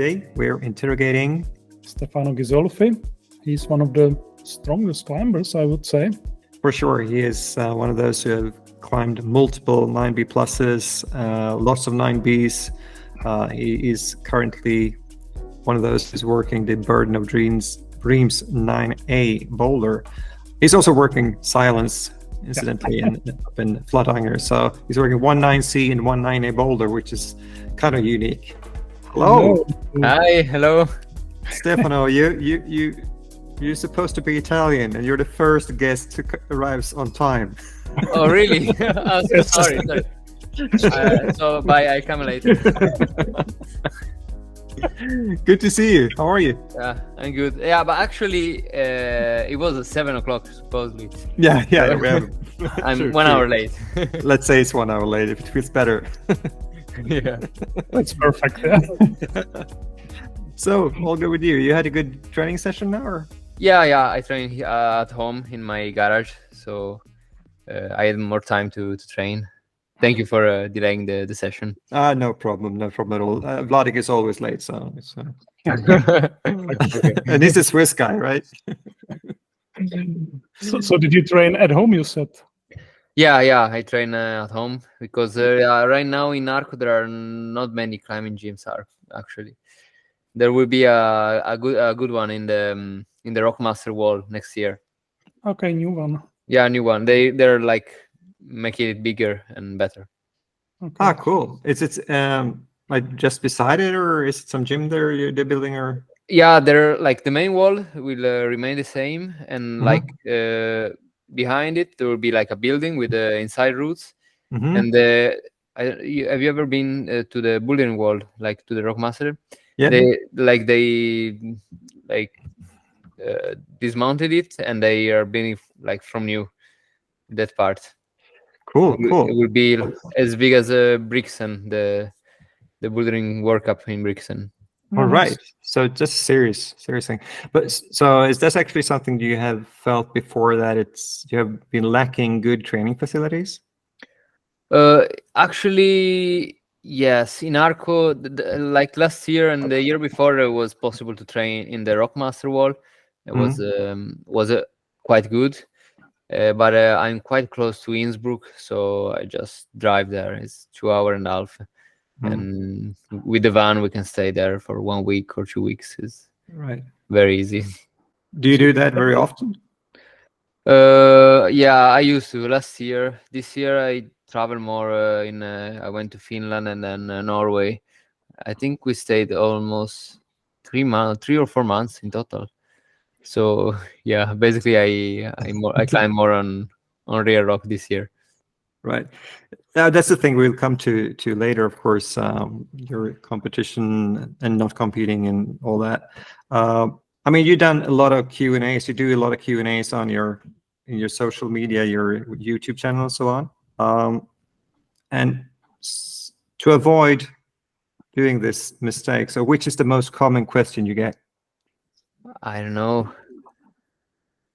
Today we're interrogating Stefano Ghisolfi. He's one of the strongest climbers, I would say. For sure, he is one of those who have climbed multiple 9B pluses, lots of 9Bs. He is currently one of those who's working the Burden of Dreams 9A boulder. He's also working Silence, incidentally, up in Flatanger. So he's working one 9C and one 9A boulder, which is kind of unique. Hello. Hi, hello. Stefano, you're supposed to be Italian, and you're the first guest who arrives on time. Oh, really? I'm so sorry. So bye, I come later. Good to see you. How are you? Yeah, I'm good. Yeah, but actually, it was 7 o'clock, supposedly. Yeah. I'm True, 1 hour late. Let's say it's 1 hour late if it feels better. Yeah. That's perfect. Yeah. So, all good with you? You had a good training session now, or? Yeah. I train at home in my garage, so I had more time to train. Thank you for delaying the session. No problem at all. Vladik is always late, so it's, Okay. and he's a Swiss guy, right? So did you train at home, you said? Yeah, I train at home because right now in Arco there are not many climbing gyms. Actually, there will be a good one in the Rockmaster wall next year. Okay, new one. Yeah, new one. They're like making it bigger and better. Okay. Cool. Is it like just beside it, or is it some gym they're building, or? Yeah, they're like the main wall will remain the same, and like behind it there will be like a building with the inside routes. And have you ever been to the bouldering wall, like to the Rockmaster? Yeah. They dismounted it, and they are building like from new that part. Cool. It will be as big as Brixen, the bouldering World Cup in Brixen. All right. So just serious thing. But so is this actually something you have felt before, that you have been lacking good training facilities? Actually, yes. In Arco, like last year and the year before, it was possible to train in the Rockmaster wall. It was quite good. But I'm quite close to Innsbruck, so I just drive there. It's 2 hours and a half. And with the van we can stay there for 1 week or 2 weeks. Is right. Very easy. Do you do that very often? Yeah, I used to last year. This year I travel more. I went to Finland and then Norway. I think we stayed almost 3 or 4 months in total. So yeah, basically I climb more on rear rock this year. Right. Now that's the thing we'll come to later, of course. Your competition and not competing and all that. I mean, you've done a lot of Q&As. You do a lot of Q&As on in your social media, your YouTube channel, and so on. And to avoid doing this mistake, so which is the most common question you get? I don't know.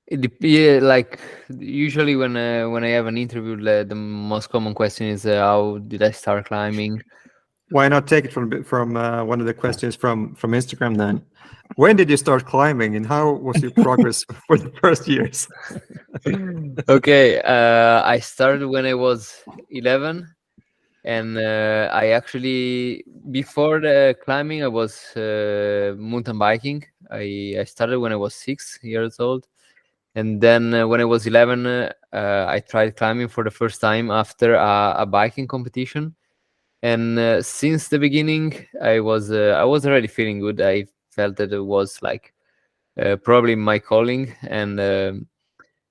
Like usually when I have an interview, the most common question is how did I start climbing? Why not take it from one of the questions from Instagram then? When did you start climbing, and how was your progress for the first years? Okay, I started when I was 11, and I actually, before the climbing, I was mountain biking. I started when I was 6 years old. And then when I was 11, I tried climbing for the first time after a biking competition. And since the beginning, I was already feeling good. I felt that it was like probably my calling, and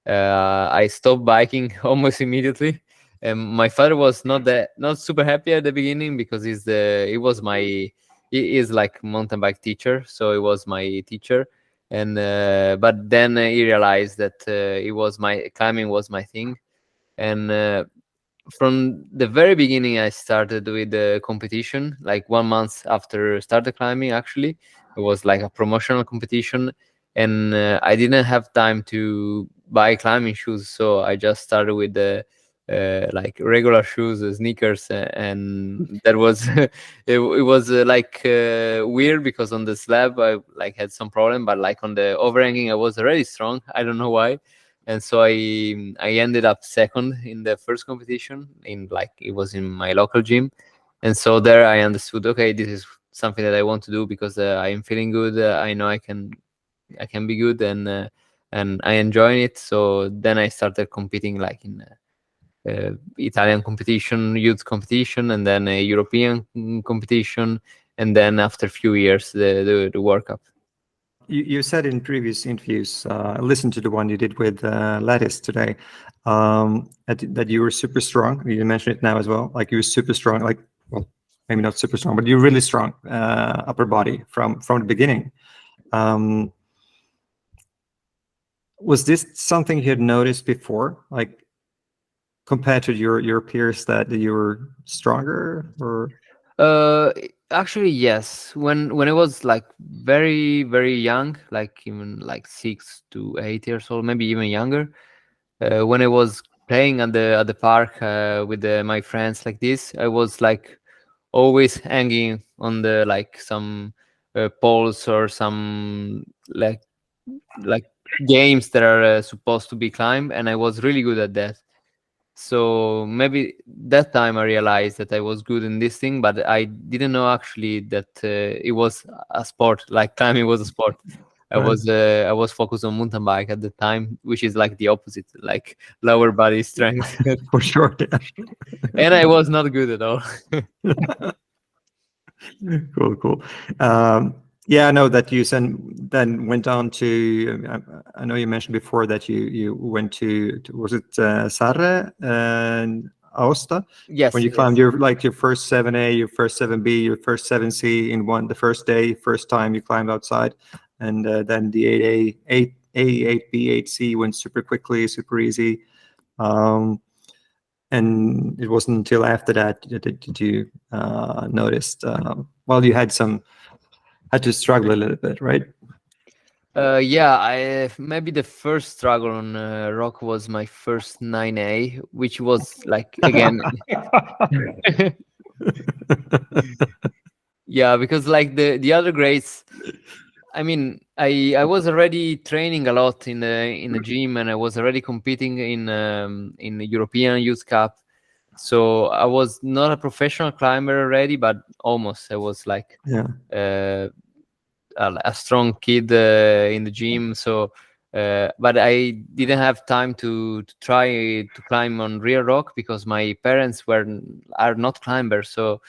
I stopped biking almost immediately. And my father was not super happy at the beginning because he is like mountain bike teacher, so he was my teacher. And but then he realized that climbing was my thing. And from the very beginning I started with the competition, like 1 month after started climbing. Actually, it was like a promotional competition, and I didn't have time to buy climbing shoes, so I just started with the like regular shoes, sneakers, and that was it was like weird because on the slab I like had some problem, but like on the overhanging I was already strong. I don't know why, and so I ended up second in the first competition in like it was in my local gym, and so there I understood, okay, this is something that I want to do because I am feeling good. I know I can be good, and I enjoy it. So then I started competing like in Italian competition, youth competition, and then a European competition, and then after a few years the World Cup. You said in previous interviews, listen to the one you did with Lattice today, that you were super strong. You mentioned it now as well. Like you were super strong, like, well, maybe not super strong, but you're really strong upper body from the beginning. Was this something you had noticed before, like compared to your peers, that you were stronger, or? Actually, yes. When I was like very very young, like even like 6 to 8 years old, maybe even younger, when I was playing at the park with my friends like this, I was like always hanging on the like some poles or some like games that are supposed to be climbed, and I was really good at that. So maybe that time I realized that I was good in this thing, but I didn't know actually that it was a sport. Like climbing was a sport. I was focused on mountain bike at the time, which is like the opposite, like lower body strength. For sure, yeah. And I was not good at all. Cool. Yeah, I know that you then went on to. I know you mentioned before that you went to was it Sarre and Aosta? Yes. When you climbed your first 7A, your first 7B, your first 7C in the first day, first time you climbed outside, and then the 8A, 8A, 8B, 8C went super quickly, super easy. And it wasn't until after that did you noticed, well, you had to struggle a little bit, right? Yeah, I maybe the first struggle on rock was my first 9A, which was like again, yeah, because like the other grades, I mean, I was already training a lot in the gym, and I was already competing in the European Youth Cup. So I was not a professional climber already, but almost. I was like a strong kid in the gym. So, but I didn't have time to try to climb on real rock because my parents are not climbers. So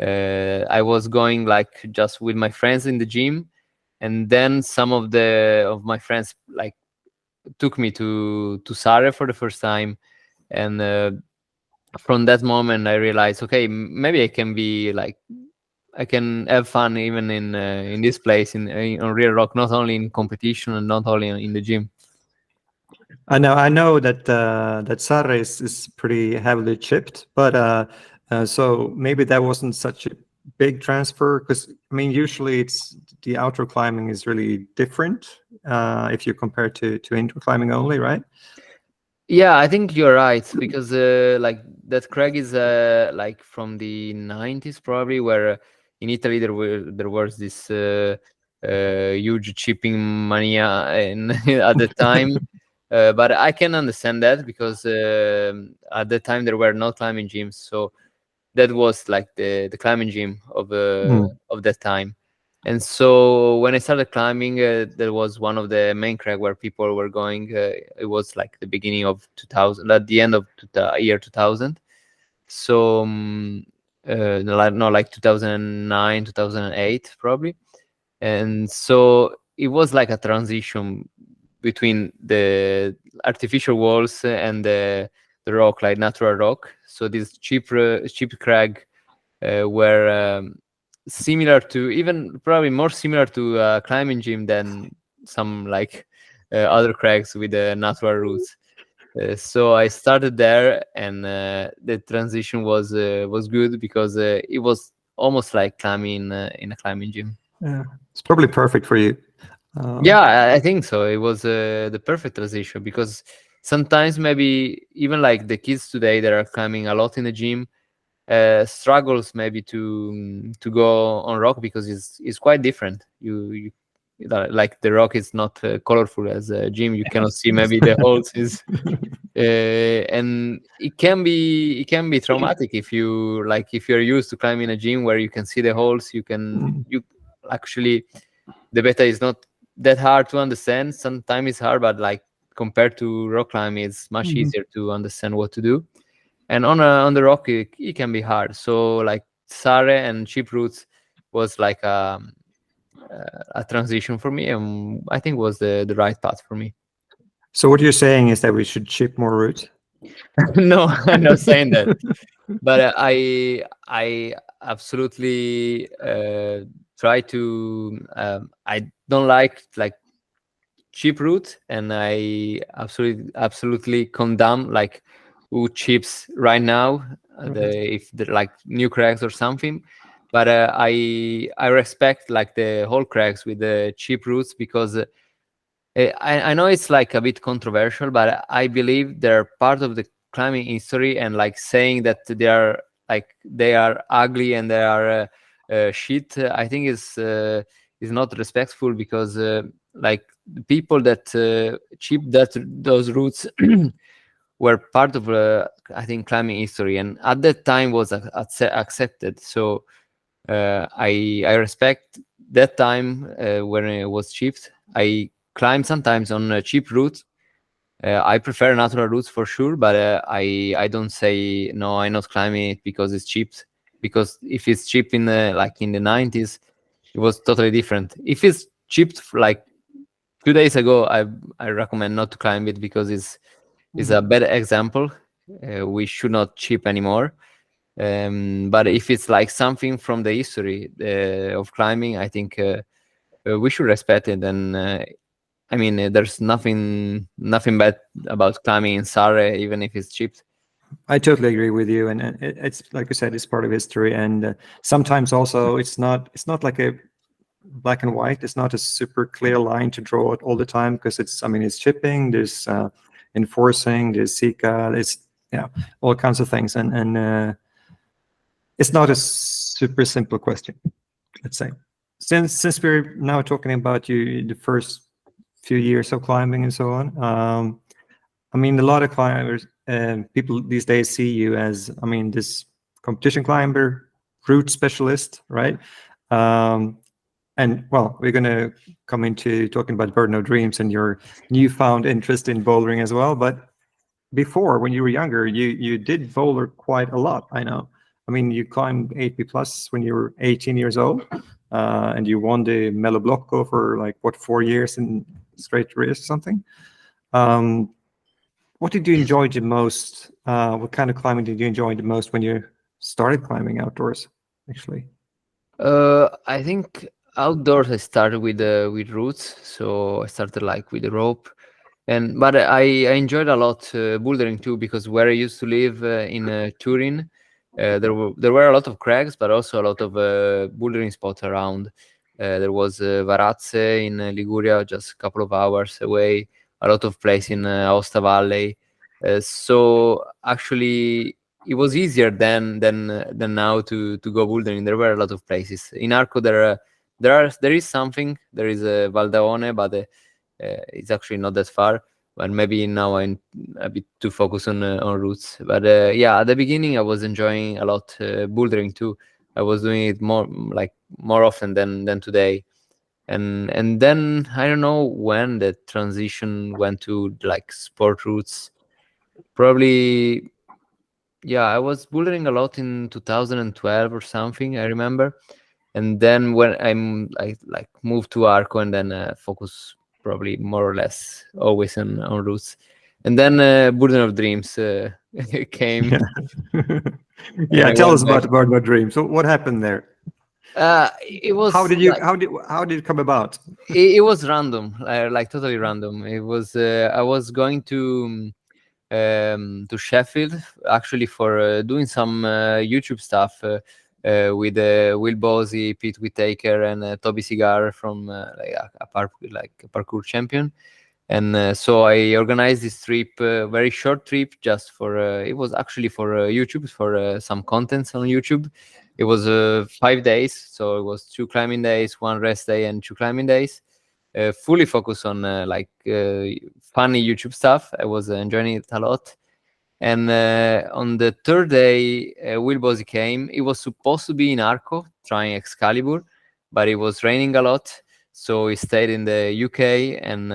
I was going like just with my friends in the gym, and then some of my friends like took me to Sarre for the first time, and from that moment I realized, okay, maybe I can be like, I can have fun even in this place on real rock, not only in competition and not only in the gym. I know that that Sarre is pretty heavily chipped, but so maybe that wasn't such a big transfer, because I mean usually it's the outdoor climbing is really different if you compare to indoor climbing only, right? Yeah, I think you're right, because like that crag is like from the 90s probably, where in Italy there was this huge chipping mania at the time. But I can understand that because at the time there were no climbing gyms, so that was like the climbing gym of that time. And so when I started climbing, there was one of the main crag where people were going. It was like the beginning of 2000, at the end of the year 2000. So like 2009, 2008 probably. And so it was like a transition between the artificial walls and the rock, like natural rock. So this cheap crag were similar to, even probably more similar to a climbing gym than some like other crags with the natural roots. So I started there, and the transition was good because it was almost like climbing in a climbing gym. Yeah, it's probably perfect for you. Yeah, I think so. It was the perfect transition because sometimes maybe even like the kids today that are climbing a lot in the gym struggles maybe to go on rock because it's quite different. You like the rock is not colorful as a gym. You cannot see maybe the holes is and it can be traumatic if you're used to climbing a gym where you can see the holes. You actually, the beta is not that hard to understand. Sometimes it's hard, but like compared to rock climbing, it's much easier to understand what to do. And on the rock, it can be hard. So like Sare and cheap routes was like a transition for me, and I think was the right path for me. So what you're saying is that we should chip more routes? No, I'm not saying that, but I absolutely try to. I don't like cheap route, and I absolutely condemn like who chips right now, if they're like new cracks or something. But I respect like the whole cracks with the cheap routes because I know it's like a bit controversial, but I believe they're part of the climbing history, and like saying that they are ugly and they are shit, I think is not respectful because like the people that chip those routes were part of I think climbing history, and at that time was accepted. So I respect that time when it was chipped. I climb sometimes on a cheap route. I prefer natural routes for sure, but I don't say no. I'm not climbing it because it's cheap. Because if it's cheap in the 90s, it was totally different. If it's cheap like 2 days ago, I recommend not to climb it because it's a bad example. We should not chip anymore. But if it's like something from the history of climbing, I think we should respect it. And I mean, there's nothing bad about climbing in Sare, even if it's cheap. I totally agree with you, and it's like you said, it's part of history, and sometimes also it's not like a black and white. It's not a super clear line to draw it all the time because it's chipping, there's enforcing, there's Sika, there's all kinds of things, and it's not a super simple question, let's say. Since we're now talking about you, the first few years of climbing and so on, I mean, a lot of climbers, people these days see you as, this competition climber, route specialist, right? And well, we're going to come into talking about Burden of Dreams and your newfound interest in bouldering as well. But before, when you were younger, you did boulder quite a lot, I know. You climbed 8B plus when you were 18 years old, and you won the Melo Blocco for 4 years in straight race or something. What did you enjoy the most? What kind of climbing did you enjoy the most when you started climbing outdoors, actually? I think outdoors I started with routes, so I started with the rope, but I enjoyed a lot bouldering too, because where I used to live in Turin, there were a lot of crags, but also a lot of bouldering spots around. There was Varazze in Liguria, just a couple of hours away. A lot of places in Aosta Valley. So actually, it was easier than now to go bouldering. There were a lot of places in Arco. There is something. There is a Valdaone, but it's actually not that far. But maybe now I'm a bit too focused on routes. But at the beginning I was enjoying a lot bouldering too. I was doing it more often than today. And then I don't know when the transition went to sport routes. Probably, I was bouldering a lot in 2012 or something, I remember. And then when I'm moved to Arco, and then focus probably more or less always on routes. And then Burden of Dreams came. Tell us about the Burden of Dreams. So what happened there? It was how did it come about? It was random, totally random. It was I was going to Sheffield actually for doing some YouTube stuff with Will Bosey, Pete Whittaker, and Toby Cigar from a parkour champion. And so I organized this trip, very short trip, just for it was actually for YouTube, for some contents on YouTube. It was 5 days, so it was 2 climbing days, 1 rest day, and 2 climbing days. Fully focused on funny YouTube stuff. I was enjoying it a lot. And on the 3rd day, Will Bosey came. It was supposed to be in Arco trying Excalibur, but it was raining a lot. So he stayed in the UK, and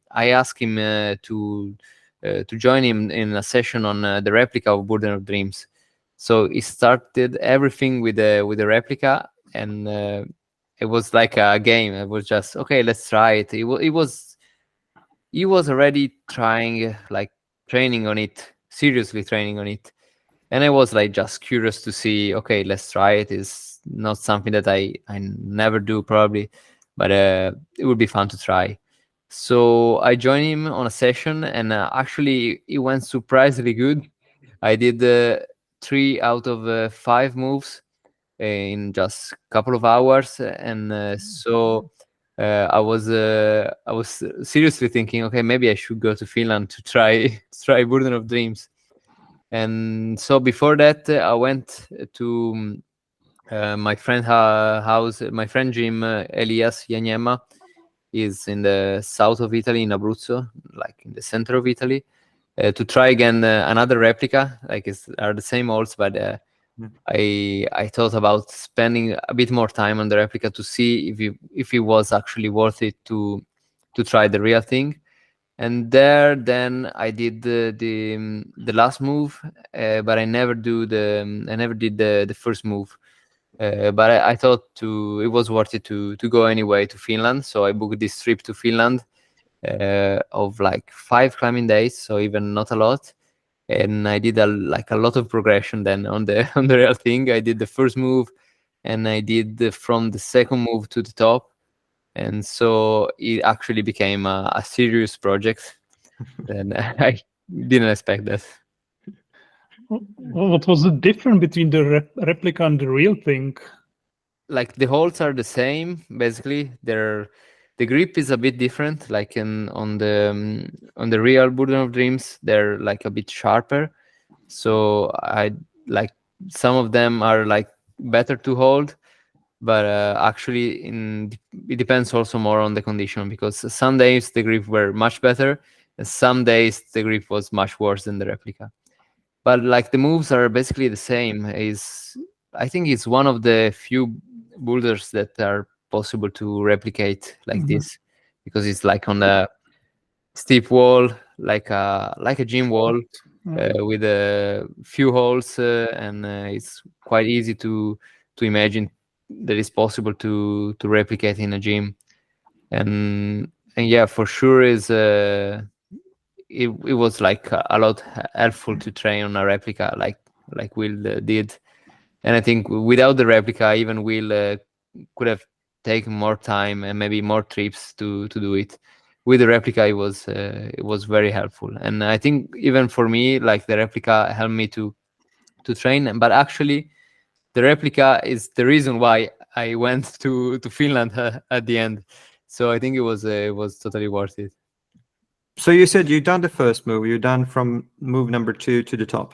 I asked him to join him in a session on the replica of Burden of Dreams. So he started everything with the replica, and it was like a game. It was just, okay, let's try it. He was already trying, training on it, seriously training on it. And I was just curious to see, okay, let's try it. It's not something that I never do probably, but it would be fun to try. So I joined him on a session, and actually it went surprisingly good. I did 3 out of 5 moves in just a couple of hours, and so I was seriously thinking, okay, maybe I should go to Finland to try Burden of Dreams. And so before that, I went to my friend house. My friend Jim Elias Yanyema is in the south of Italy, in Abruzzo, like in the center of Italy, to try again another replica. Are the same molds, but I thought about spending a bit more time on the replica to see if it was actually worth it to try the real thing. And then I did the last move, but I never did the first move. But I thought it was worth it to go anyway to Finland. So I booked this trip to Finland of 5 climbing days, so even not a lot. And I did a lot of progression then on the real thing. I did the first move, and I did from the second move to the top. And so it actually became a serious project. And I didn't expect that. What was the difference between the replica and the real thing? The holds are the same, basically. The grip is a bit different. On the real Burden of Dreams, they're a bit sharper. So some of them are better to hold. But actually, it depends also more on the condition, because some days the grip were much better, and some days the grip was much worse than the replica. But the moves are basically the same. I think it's one of the few boulders that are possible to replicate this, because it's on a steep wall, like a gym wall, with a few holes, and it's quite easy to imagine that it's possible to replicate in a gym. And yeah, for sure it was a lot helpful to train on a replica like Will did. And I think without the replica, even Will could have taken more time and maybe more trips to do it. With the replica, it was very helpful. And I think even for me, the replica helped me to train. But actually, the replica is the reason why I went to Finland at the end. So I think it was totally worth it. So you said you've done the first move. You're done from move number 2 to the top.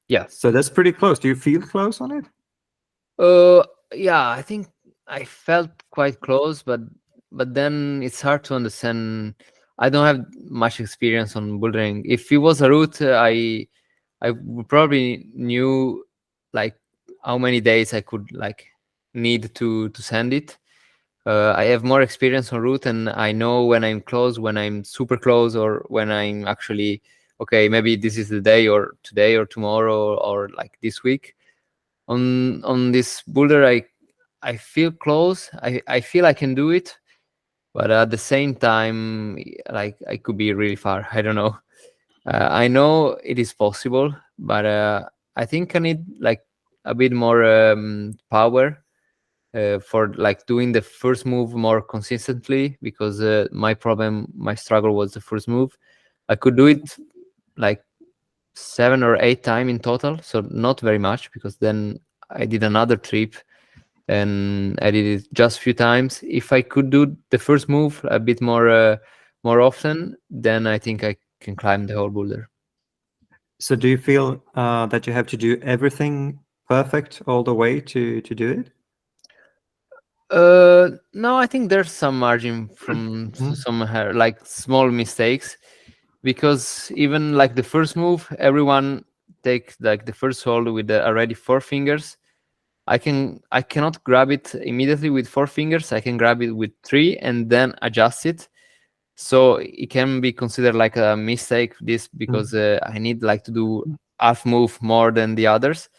Yeah. So that's pretty close. Do you feel close on it? Yeah, I think I felt quite close, but then it's hard to understand. I don't have much experience on bouldering. If it was a route, I probably knew how many days I could need to send it. I have more experience on route, and I know when I'm close, when I'm super close, or when I'm actually okay, maybe this is the day, or today or tomorrow, or this week. On this boulder, I feel close. I feel I can do it, but at the same time, I could be really far. I don't know. I know it is possible, but I think I need a bit more power for doing the first move more consistently, because my struggle was the first move. I could do it 7 or 8 times in total, so not very much, because then I did another trip and I did it just a few times. If I could do the first move a bit more more often, then I think I can climb the whole boulder. So do you feel that you have to do everything perfect all the way to do it? No, I think there's some margin from some like small mistakes, because even like the first move, everyone take like the first hold with already 4 fingers. I cannot grab it immediately with 4 fingers. I can grab it with 3 and then adjust it. So it can be considered like a mistake, this, because I need like to do half move more than the others.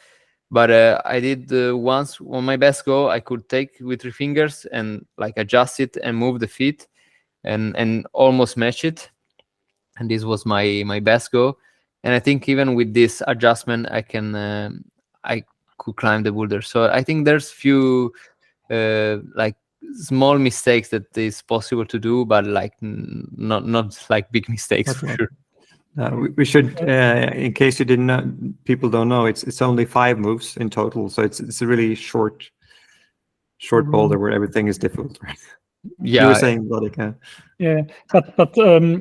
But I did once on my best go, I could take with 3 fingers and like adjust it and move the feet and almost match it. And this was my best go. And I think even with this adjustment, I could climb the boulder. So I think there's few like small mistakes that is possible to do, but like not like big mistakes for sure. We should, in case you didn't know, people don't know, it's only 5 moves in total, so it's a really short boulder where everything is difficult. Yeah, you were saying, Vladika. Yeah, but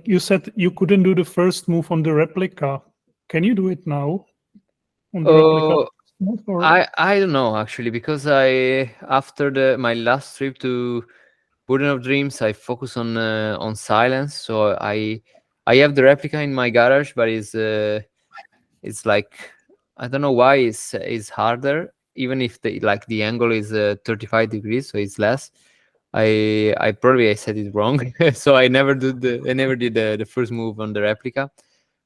you said you couldn't do the first move on the replica. Can you do it now? On the replica move, or? I don't know actually, because after my last trip to Burden of Dreams, I focus on silence. So I have the replica in my garage, but it's like, I don't know why it's harder, even if the angle is 35 degrees, so it's less. I probably said it wrong, so I never did the first move on the replica,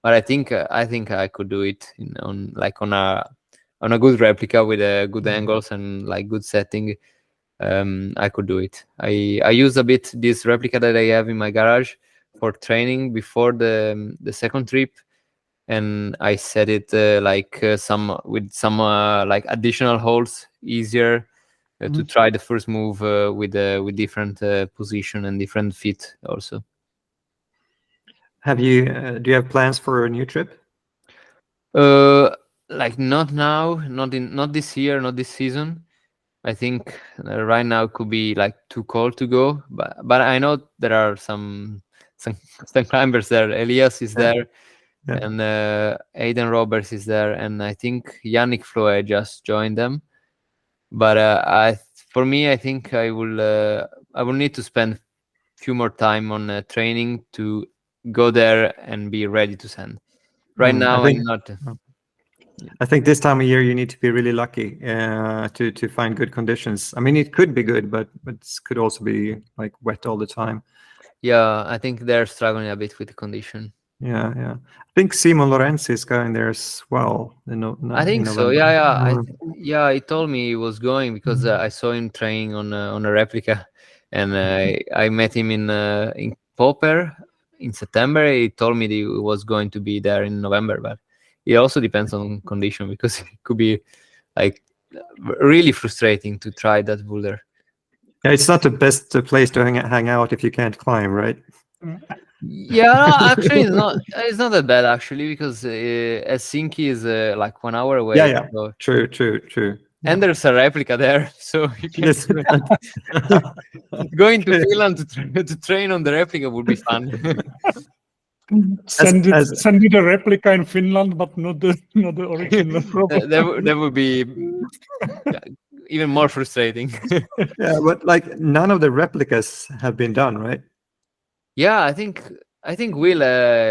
but I think I could do it on a good replica with good angles and like good setting. I could do it. I use a bit this replica that I have in my garage for training before the second trip, and I set it with some like additional holds, easier to try the first move with different position and different fit also. Do you have plans for a new trip? Like not now, not this year, not this season. I think right now could be like too cold to go, but I know there are some climbers there. Elias is there, and Aidan Roberts is there, and I think Yannick Floe just joined them. But for me, I think I will need to spend few more time on training to go there and be ready to send. Right now, I'm not. I think this time of year you need to be really lucky to find good conditions. I mean, it could be good, but it could also be like wet all the time. Yeah, I think they're struggling a bit with the condition. Yeah. I think Simon Lorenzi is going there as well. I think so. Yeah. He told me he was going because I saw him training on a replica, and I met him in Popper in September. He told me that he was going to be there in November, but it also depends on condition, because it could be like really frustrating to try that boulder. Yeah, it's not the best place to hang out if you can't climb, right? Yeah, actually, it's not that bad actually, because Helsinki is like 1 hour away. Yeah. So. True. And there's a replica there, so you can going to Finland to train on the replica would be fun. Send it a replica in Finland, but not the original. That would be even more frustrating. Yeah, but like none of the replicas have been done, right? Yeah, I think Will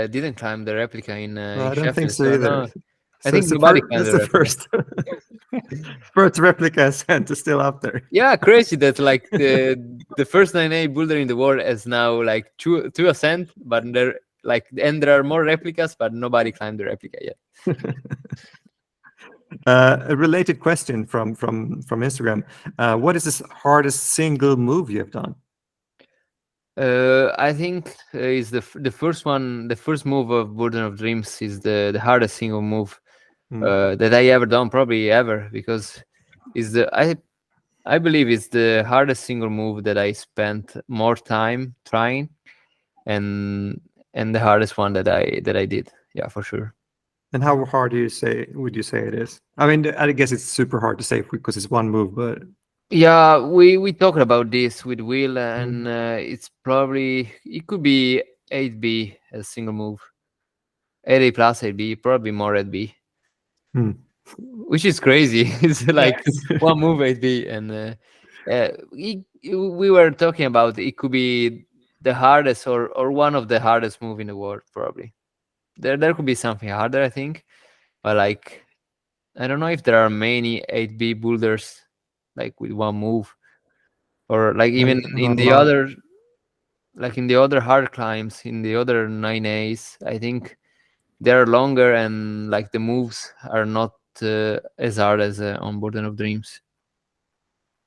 didn't climb the replica in I don't Sheffield, think so either. No. I think nobody climbed the first first replica sent is still out there. Yeah, crazy that like the first 9A boulder in the world has now like two ascent, but there are more replicas, but nobody climbed the replica yet. A related question from Instagram: what is the hardest single move you have done? I think is the first one. The first move of Burden of Dreams is the hardest single move that I ever done, probably ever, because I believe it's the hardest single move that I spent more time trying, and the hardest one that I did. Yeah, for sure. And how hard would you say it is? I mean, I guess it's super hard to say because it's one move, but yeah, we talked about this with Will, and it could be 8B as a single move. 8A plus 8B, probably more 8B. Hmm. Which is crazy. It's like one move 8B, and we were talking about it could be the hardest or one of the hardest move in the world, probably. There could be something harder, I think, but like I don't know if there are many 8B boulders like with one move, or like even in Not a the lot. other, like in the other hard climbs, in the other 9As, I think they're longer and like the moves are not as hard as on Burden of Dreams.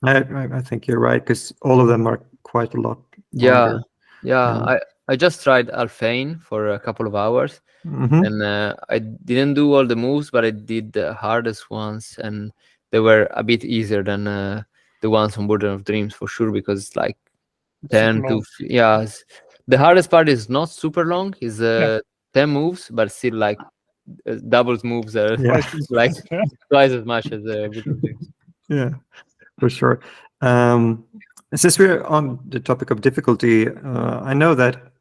I think you're right, because all of them are quite a lot Yeah, longer. yeah. I just tried Alphane for a couple of hours, Hmm. and I didn't do all the moves, but I did the hardest ones, and they were a bit easier than the ones on Burden of Dreams for sure, because it's like It's 10 super to long. yeah. The hardest part is not super long, is 10 moves, but still like doubles moves are Yeah. Twice as like fast, yeah. twice as much as Burden of Dreams. Yeah, for sure. Since we're on the topic of difficulty, I know that,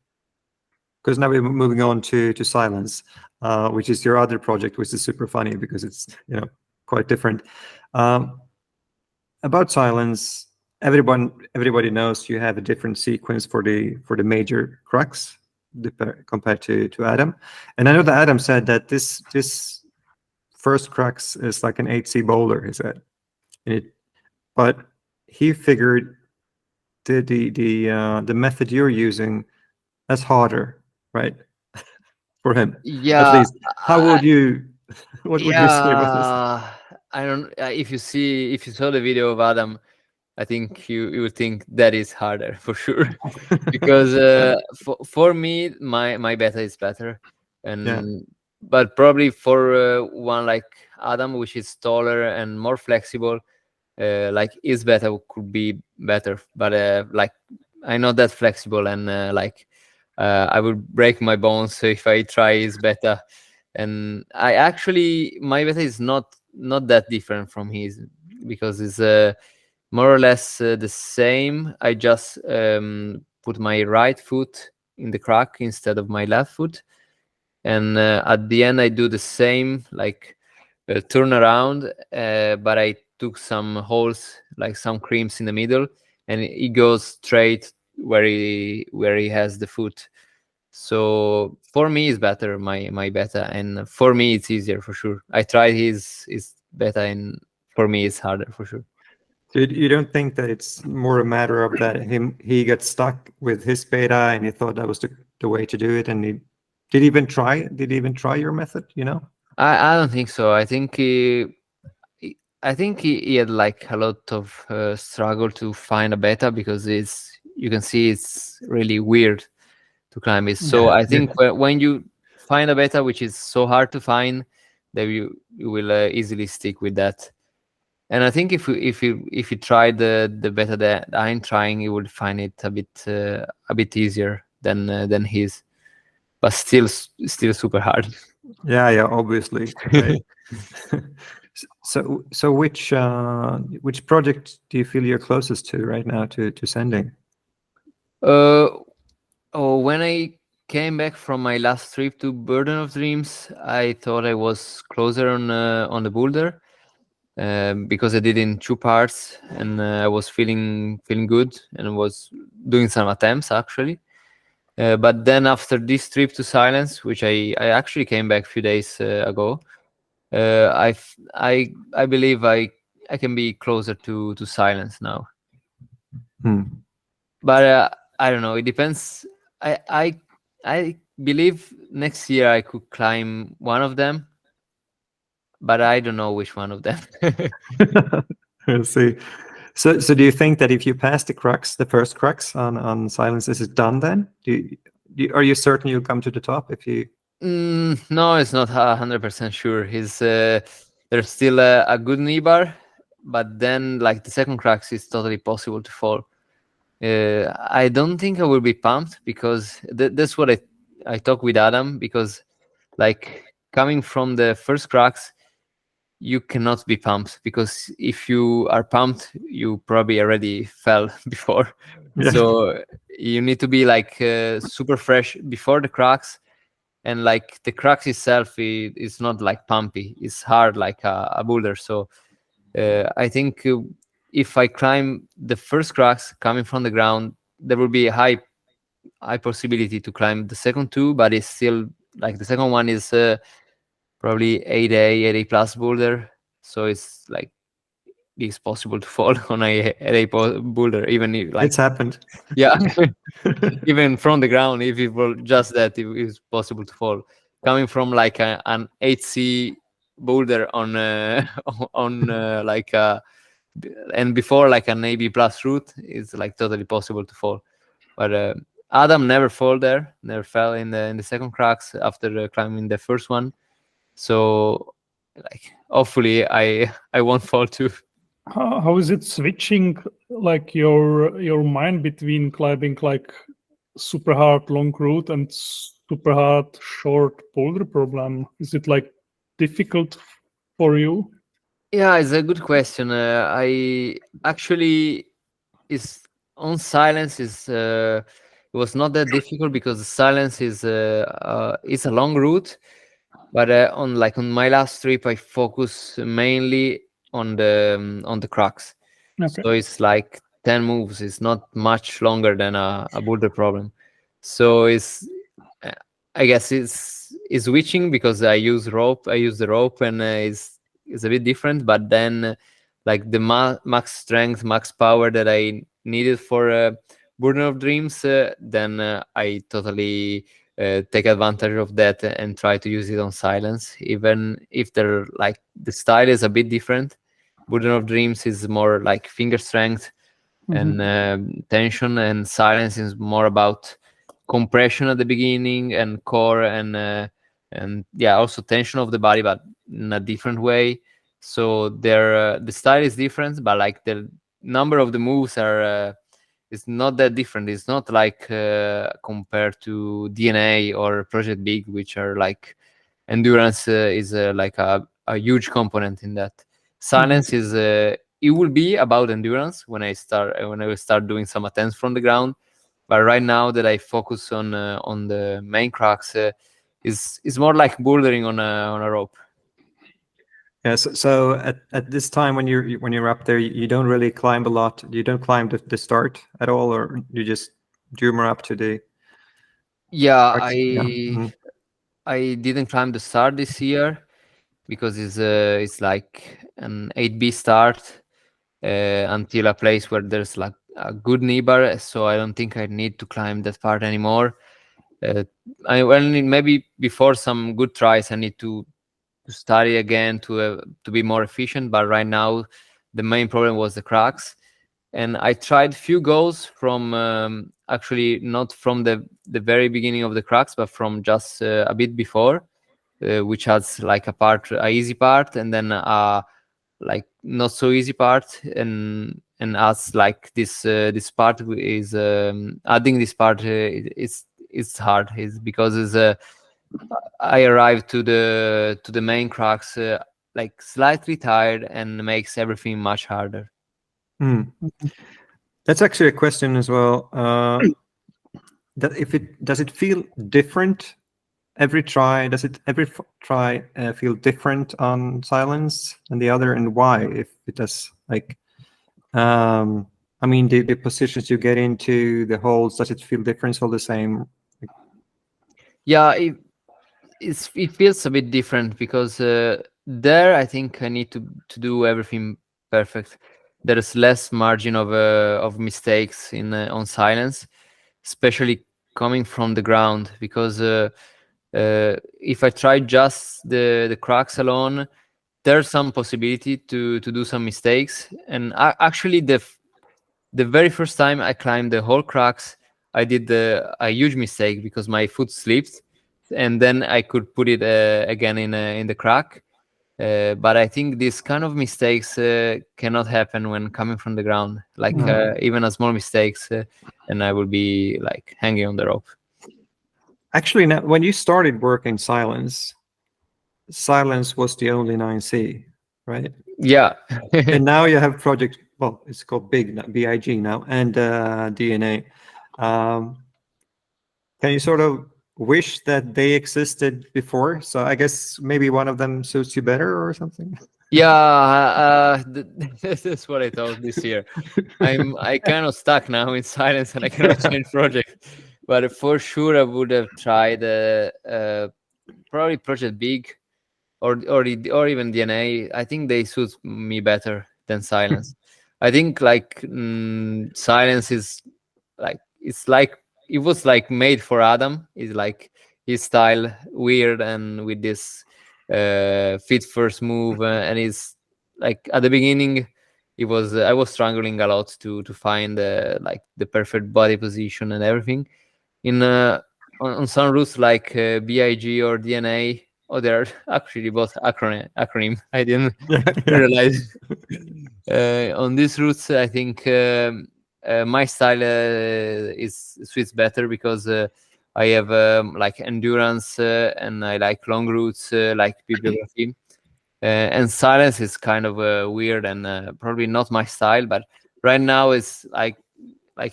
because now we're moving on to Silence, which is your other project, which is super funny because it's quite different. About Silence, everybody knows you have a different sequence for the major crux compared to Adam, and I know that Adam said that this first crux is like an 8C boulder, he said. But he figured the method you're using, that's harder, right? For him, at Yeah, least. How would you? What would you say about this? yeah. I don't. If you saw the video of Adam, I think you would think that is harder for sure. Because for me, my beta is better, and but probably for one like Adam, which is taller and more flexible, like his beta could be better. But like I'm not that flexible, and like I would break my bones if I try his beta. And I actually my beta is not that different from his, because it's more or less the same. I just put my right foot in the crack instead of my left foot, and at the end I do the same, like turn around, but I took some holes, like some creams in the middle, and it goes straight where he has the foot. So for me it's better, my beta, and for me it's easier for sure. I tried his beta, and for me it's harder for sure. So you don't think that it's more a matter of that he got stuck with his beta and he thought that was the way to do it, and he did he even try your method? I don't think so. I think he had like a lot of struggle to find a beta, because you can see it's really weird to climb it. So I think when you find a beta which is so hard to find, then you will easily stick with that. And I think if you try the beta that I'm trying, you will find it a bit easier than his, but still super hard. Yeah, obviously. Right. So which project do you feel you're closest to right now to sending? When I came back from my last trip to Burden of Dreams, I thought I was closer on the boulder, because I did in 2 parts, and I was feeling good, and was doing some attempts actually. But then after this trip to Silence, which I actually came back a few days ago, I believe I can be closer to Silence now. But I don't know. It depends. I believe next year I could climb one of them, but I don't know which one of them. We'll see. So do you think that if you pass the first crux on Silence, is it done then? Are you certain you'll come to the top if you? No, it's not 100% sure. There's still a good knee bar, but then like the second crux is totally possible to fall. I don't think I will be pumped, because that's what I talk with Adam, because like coming from the first crux, you cannot be pumped, because if you are pumped, you probably already fell before. Yeah. So you need to be like super fresh before the cracks, and like the cracks itself is not like pumpy, it's hard like a boulder. So I think if I climb the first cracks coming from the ground, there will be a high possibility to climb the second two, but it's still like the second one is probably 8A plus boulder, so it's like it's possible to fall on a 8A boulder, even if, like, It's happened. yeah, even from the ground, if it were just that, it is possible to fall. Coming from like an 8C boulder on on like and before like an AB plus route, it's like totally possible to fall. But Adam never fell in the second cracks after climbing the first one. So like hopefully I won't fall too. How is it switching like your mind between climbing like super hard long route and super hard short boulder problem? Is it like difficult for you? Yeah, it's a good question. I actually is on silence is it was not that difficult because the silence is a long route, but on my last trip I focus mainly on the cracks. Okay. So it's like 10 moves. It's not much longer than a boulder problem. So it's I guess it's switching because I use the rope, and it's a bit different. But then like the max strength, max power that I needed for Burden of Dreams, then I totally take advantage of that and try to use it on silence, even if the style is a bit different. Burden of Dreams is more like finger strength and tension, and silence is more about compression at the beginning and core and yeah, also tension of the body, but in a different way. So the style is different, but like the number of the moves are it's not that different. It's not like compared to DNA or Project Big, which are like endurance is like a huge component in that. Silence is it will be about endurance when I will start doing some attempts from the ground. But right now that I focus on the main cracks, is more like bouldering on a rope. Yeah. So at this time when you're up there, you don't really climb a lot. You don't climb the start at all, or you just doomer up to the. Yeah, Yeah. I didn't climb the start this year because it's like an 8B start until a place where there's like a good knee bar. So I don't think I need to climb that part anymore. Maybe before some good tries, I need to study again to be more efficient. But right now, the main problem was the cracks, and I tried few goals from actually not from the very beginning of the cracks, but from just a bit before, which has like a easy part, and then like not so easy part, and as like this part is adding this part it's hard. It's because I arrived to the main cracks like slightly tired, and makes everything much harder. That's actually a question as well. That does it feel different every try? Does it every try feel different on silence than the other, and why? If it does, like, I mean, the positions you get into, the holds, does it feel different? All the same? Yeah, it feels a bit different because there I think I need to do everything perfect. There is less margin of mistakes in on silence, especially coming from the ground, because if I try just the cracks alone, there's some possibility to do some mistakes. And actually the very first time I climbed the whole cracks, I did a huge mistake because my foot slipped, and then I could put it again in the crack. But I think these kind of mistakes cannot happen when coming from the ground. Like even a small mistakes, and I will be like hanging on the rope. Actually, now, when you started working silence was the only 9C, right? Yeah. And now you have Project well, it's called BIG now, and DNA. Can you sort of wish that they existed before? So I guess maybe one of them suits you better or something. Yeah, this is what I thought this year. I kind of stuck now in silence and I cannot change project. But for sure, I would have tried probably Project Big or even DNA. I think they suit me better than silence. I think like silence is like it was like made for Adam. It's like his style weird and with this fit first move and it's like at the beginning it was I was struggling a lot to find like the perfect body position and everything in on some routes like BIG or DNA. Oh, they're actually both acronym. I didn't realize. On these routes, I think my style is suits better because I have like endurance and I like long routes like bibliography. And silence is kind of weird and probably not my style. But right now it's like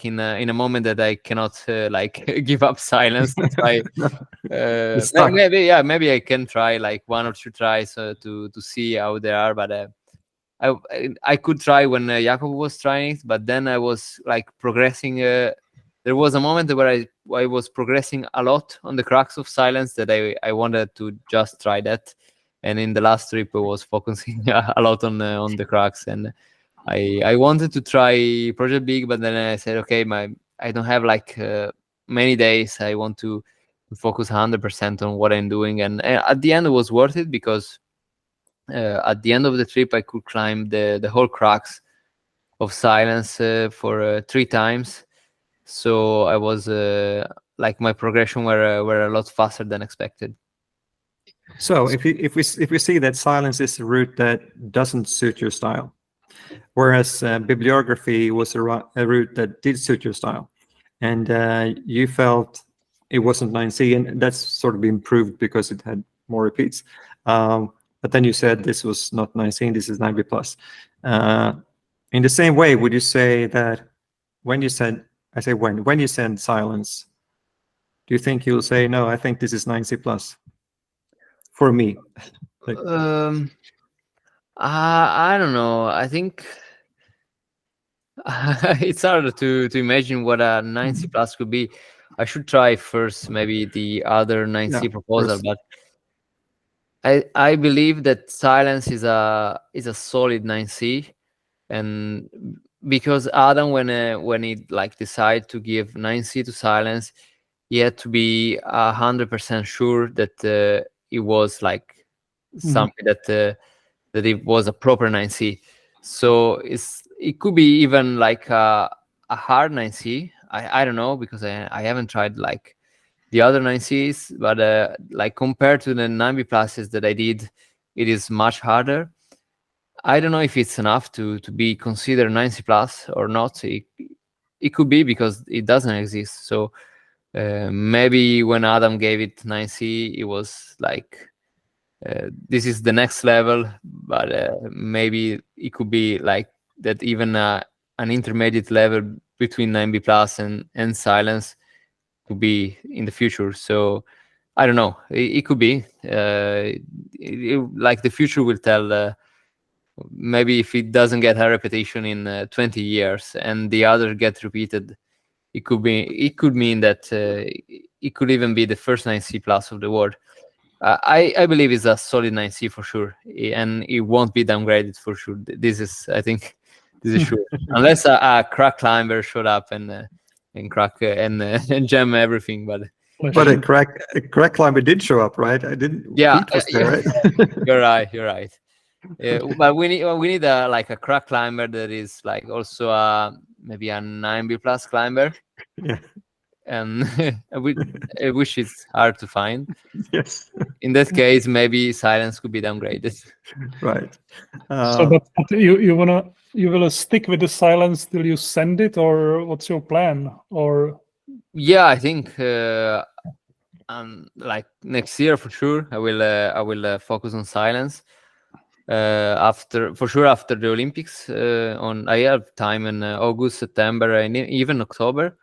in a moment that I cannot like give up silence to try. Maybe I can try like 1 or 2 tries to see how they are. But I could try when Jacob was trying it, but then I was like progressing. There was a moment where I was progressing a lot on the cracks of silence that I wanted to just try that. And in the last trip, I was focusing a lot on the cracks, and I wanted to try Project Big, but then I said, okay, I don't have like many days. I want to focus 100% on what I'm doing, and at the end, it was worth it because at the end of the trip, I could climb the whole cracks of silence for 3 times. So I was like my progression were a lot faster than expected. So if we see that silence is a route that doesn't suit your style, whereas bibliography was a route that did suit your style, and you felt it wasn't 9C, and that's sort of improved because it had more repeats. But then you said this was not 9C, this is 9B plus. In the same way, would you say that when you said, when you said silence, do you think you'll say, no, I think this is 9C plus? For me. I don't know. I think it's harder to imagine what a 9C plus could be. I should try first maybe the other 9C proposal, but I believe that silence is a solid 9C, and because Adam when he like decided to give 9C to silence, he had to be 100% sure that it was like something that it was a proper 9C. So it could be even like a hard 9C. I don't know because I haven't tried like the other 9Cs, but like compared to the 9B pluses that I did, it is much harder. I don't know if it's enough to be considered 9C plus or not. It could be because it doesn't exist. So maybe when Adam gave it 9C, it was like this is the next level, but maybe it could be like that even an intermediate level between 9B plus and silence could be in the future. So I don't know. It could be like the future will tell. Maybe if it doesn't get a repetition in 20 years and the other get repeated, it could mean that it could even be the first 9C plus of the world. I believe it's a solid 9C for sure, and it won't be downgraded for sure. I think this is sure, unless a crack climber showed up and crack and jam everything. But a crack climber did show up, right? I didn't. Yeah, was there, right? You're right. But we need a crack climber that is like also maybe a 9B plus climber. Yeah. And which is hard to find. Yes. In that case, maybe silence could be downgraded. Right. So, but you will stick with the silence till you send it, or what's your plan? Or yeah, I think like next year for sure, I will focus on silence. after the Olympics. I have time in August, September, and even October,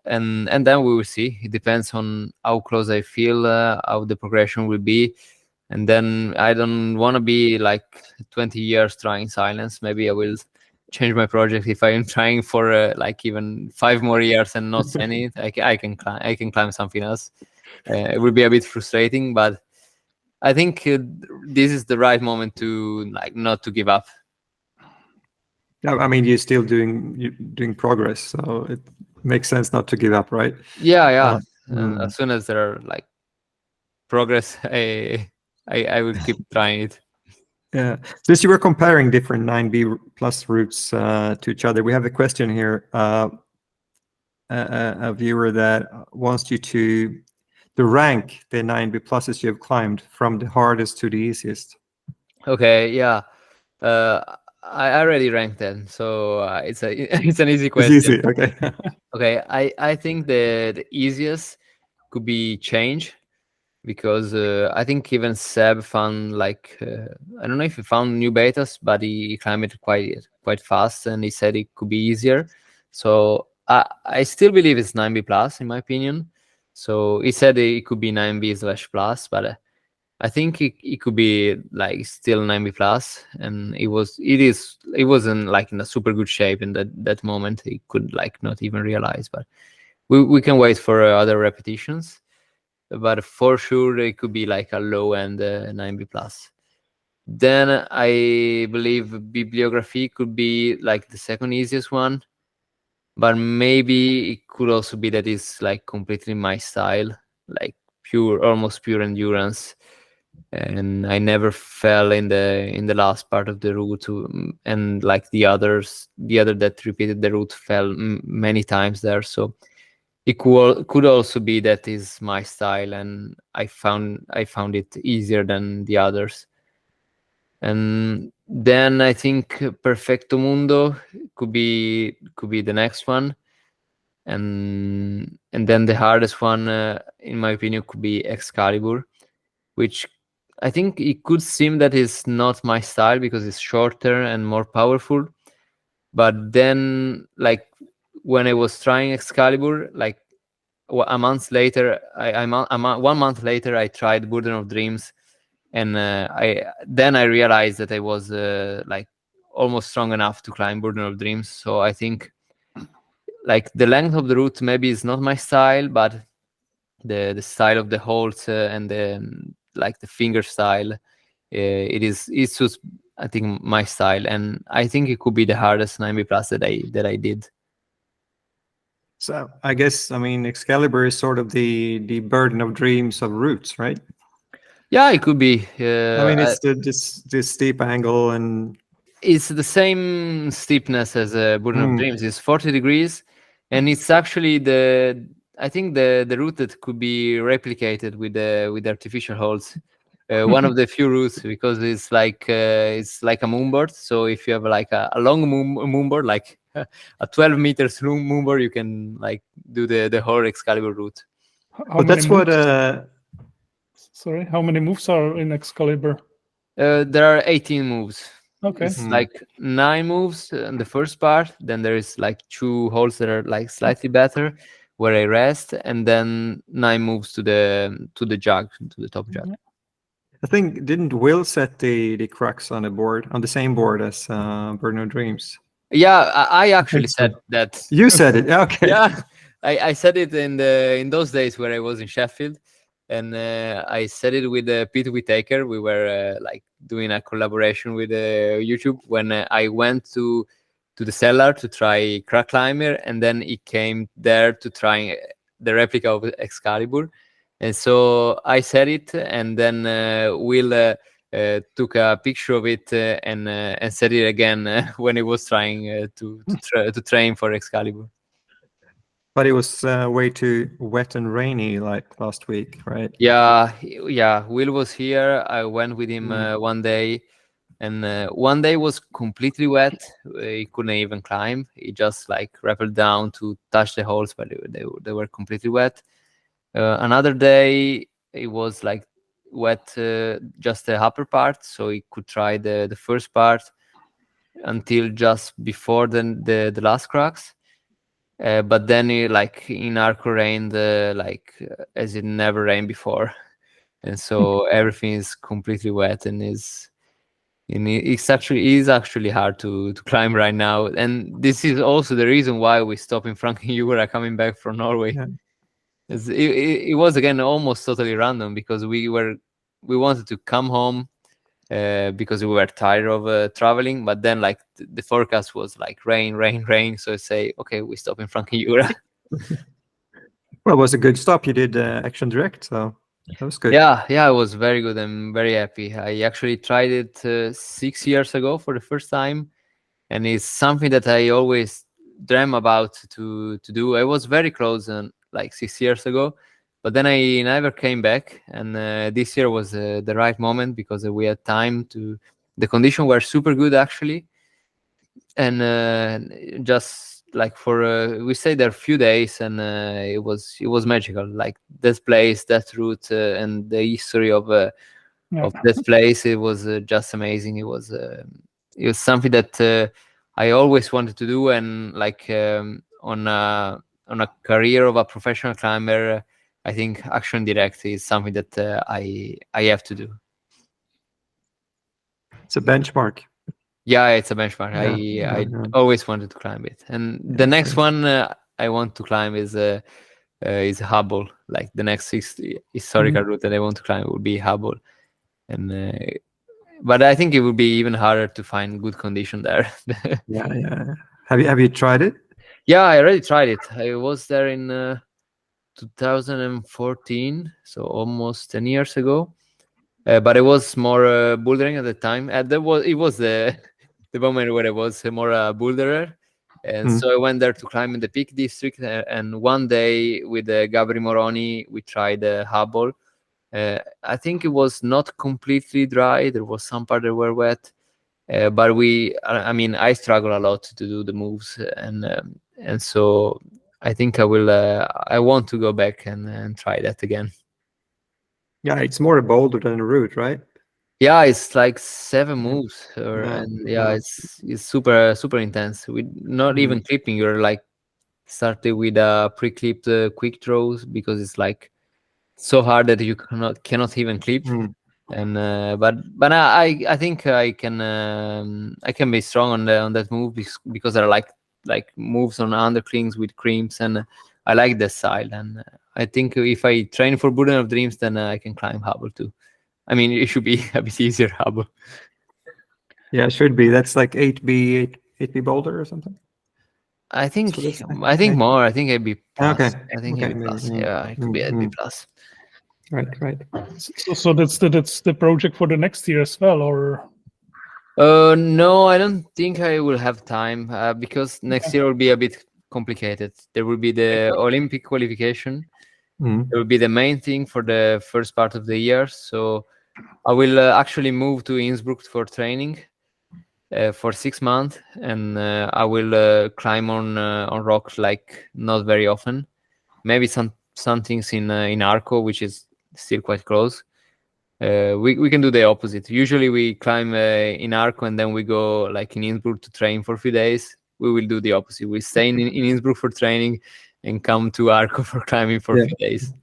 and then we will see. It depends on how close I feel, how the progression will be, and then I don't want to be like 20 years trying silence. Maybe I will change my project if I am trying for like even 5 more years and not send it. I can climb something else. It will be a bit frustrating, but I think this is the right moment to like not to give up. Yeah, I mean, you're still doing progress, so it makes sense not to give up, right? Yeah. And as soon as there are like progress, I will keep trying it. Yeah. Since you were comparing different 9B plus routes to each other, we have a question here. A viewer that wants you to rank the 9B pluses you have climbed from the hardest to the easiest. Okay, yeah. I already ranked them, so it's an easy It's question. easy, okay. Okay, I think the easiest could be change, because I think even Seb found like I don't know if he found new betas, but he climbed it quite fast, and he said it could be easier. So I still believe it's 9B plus in my opinion. So he said it could be 9B/plus, but I think it could be like still 9B plus, and it wasn't like in a super good shape in that moment. He could like not even realize, but we can wait for other repetitions. But for sure it could be like a low end 9B plus. Then I believe bibliography could be like the second easiest one, but maybe it could also be that it's like completely my style, like almost pure endurance, and I never fell in the last part of the route, and like the other that repeated the route fell many times there. So it could also be that is my style, and I found it easier than the others. And then I think Perfecto Mundo could be the next one, and then the hardest one, in my opinion, could be Excalibur, which I think it could seem that is not my style because it's shorter and more powerful. But then, like when I was trying Excalibur, like a month later, 1 month later, I tried Burden of Dreams, and I realized that I was like almost strong enough to climb Burden of Dreams. So I think like the length of the route maybe is not my style, but the style of the holds and the like the finger style, it's just I think my style, and I think it could be the hardest 9B plus that I did. So I guess, I mean, Excalibur is sort of the Burden of Dreams of routes, right? Yeah, it could be. I mean, it's this steep angle, and it's the same steepness as Burden of Dreams. It's 40 degrees, and it's actually I think the route that could be replicated with artificial holds. One of the few routes, because it's like a moonboard. So if you have like a long moonboard, like a 12 meters long moonboard, you can like do the whole Excalibur route. But that's what. Sorry, how many moves are in Excalibur? There are 18 moves. Okay. It's like 9 moves in the first part. Then there is like 2 holes that are like slightly better, where I rest, and then 9 moves to the jug, to the top jug. I think, didn't Will set the crux on the same board as Burden of Dreams? Yeah, I actually said that. You said it, okay. Yeah, I said it in those days where I was in Sheffield, and I said it with Peter Whittaker. We were like doing a collaboration with YouTube when I went to the cellar to try Crack Climber, and then he came there to try the replica of Excalibur. And so I said it, and then Will took a picture of it and said it again when he was trying to train for Excalibur. But it was way too wet and rainy, like last week, right? Yeah. Will was here. I went with him one day, and one day was completely wet. He couldn't even climb. He just like rappelled down to touch the holes, but they were completely wet. Another day it was like wet just the upper part, so he could try the first part until just before the last cracks. But then like in Arco rained as it never rained before, and so everything is completely wet and it's actually hard to climb right now. And this is also the reason why we stopped in Frankenjura coming back from Norway. Yeah. It was again almost totally random, because we wanted to come home because we were tired of traveling, but then like the forecast was like rain, so I say, okay, we stop in Frankenjura. Well, it was a good stop. You did Action Direct, so that was good. Yeah, it was very good. I'm very happy. I actually tried it 6 years ago for the first time, and it's something that I always dream about to do. I was very close like 6 years ago, but then I never came back. And this year was the right moment, because we had time to. The conditions were super good actually, and just like for we stayed there a few days, and it was magical. Like this place, that route, and the history of this place, it was just amazing. It was something that I always wanted to do, and like on a career of a professional climber, I think Action Direct is something that I have to do. It's a benchmark. Yeah, it's a benchmark. Yeah, I always wanted to climb it, and the next one I want to climb is Hubble. Like the next historical route that I want to climb would be Hubble, and but I think it would be even harder to find good condition there. Yeah. Have you tried it? Yeah, I already tried it. I was there in 2014, so almost 10 years ago. But it was more bouldering at the time. It was the moment where I was more a boulderer, and so I went there to climb in the Peak District. And one day with Gabri Moroni, we tried Hubble. I think it was not completely dry. There was some part that were wet, but I struggle a lot to do the moves, and so I think I will. I want to go back and try that again. Yeah, it's more a boulder than a route, right? Yeah, it's like 7 moves, it's super intense. With not even clipping, you're like starting with pre-clipped quick throws, because it's like so hard that you cannot even clip. And but I think I can be strong on that move, because there are like moves on underclings with creams, and I like that style. And I think if I train for Burden of Dreams, then I can climb Hubble too. I mean, it should be a bit easier, Hubble. Yeah, it should be. That's like 8B boulder or something. I think more. I think AB plus. Okay. I think AB plus. Yeah, it could be AB plus. Right. So that's the project for the next year as well, or? No, I don't think I will have time because next year will be a bit complicated. There will be the Olympic qualification. It will be the main thing for the first part of the year. So I will actually move to Innsbruck for training for 6 months, and I will climb on rocks like not very often. Maybe some things in Arco, which is still quite close. We can do the opposite. Usually we climb in Arco and then we go like in Innsbruck to train for a few days. We will do the opposite. We stay in Innsbruck for training and come to Arco for climbing for a few days.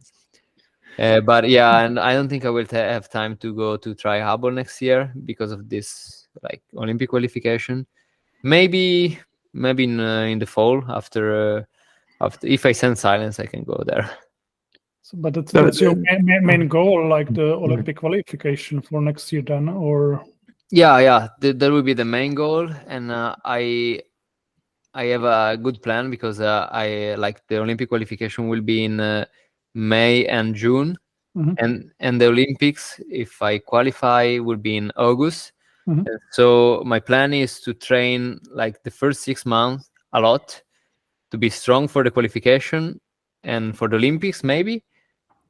But yeah, and I don't think I will have time to go to try Hubble next year because of this like Olympic qualification. Maybe in the fall after if I send silence, I can go there. But that's your main goal, like the Olympic qualification for next year, then, or? Yeah, that will be the main goal, and I have a good plan because I like the Olympic qualification will be in May and June, and the Olympics, if I qualify, will be in August. So my plan is to train like the first 6 months a lot to be strong for the qualification and for the Olympics maybe,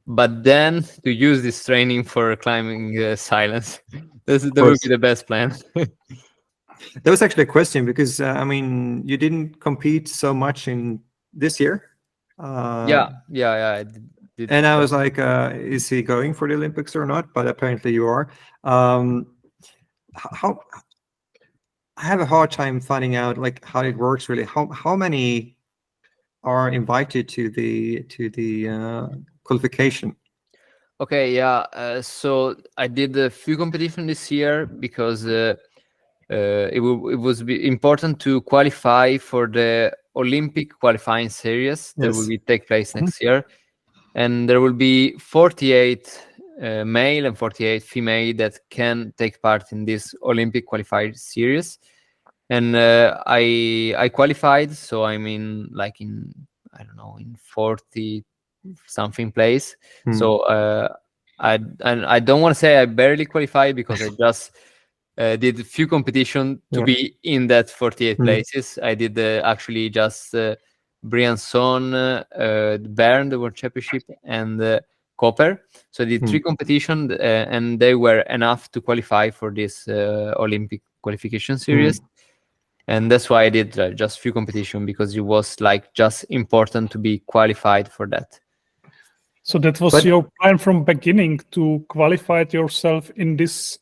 but then to use this training for climbing silence. That would be the best plan. That was actually a question because I mean you didn't compete so much in this year. Yeah. And I was like, is he going for the Olympics or not? But apparently you are. How I have a hard time finding out like how it works really. How many are invited to the qualification? Okay, yeah. So I did a few competitions this year because it was important to qualify for the Olympic qualifying series that will take place next year, and there will be 48 male and 48 female that can take part in this Olympic qualified series. And I qualified, so I'm in I don't know, in 40 something place. So I don't want to say I barely qualified because I just did a few competition to be in that 48 places. I did actually just Briançon, Bern, the World Championship, and Copper. So I did 3 competitions, and they were enough to qualify for this Olympic qualification series. And that's why I did just few competition, because it was like just important to be qualified for that. So that was your plan from beginning, to qualify yourself in this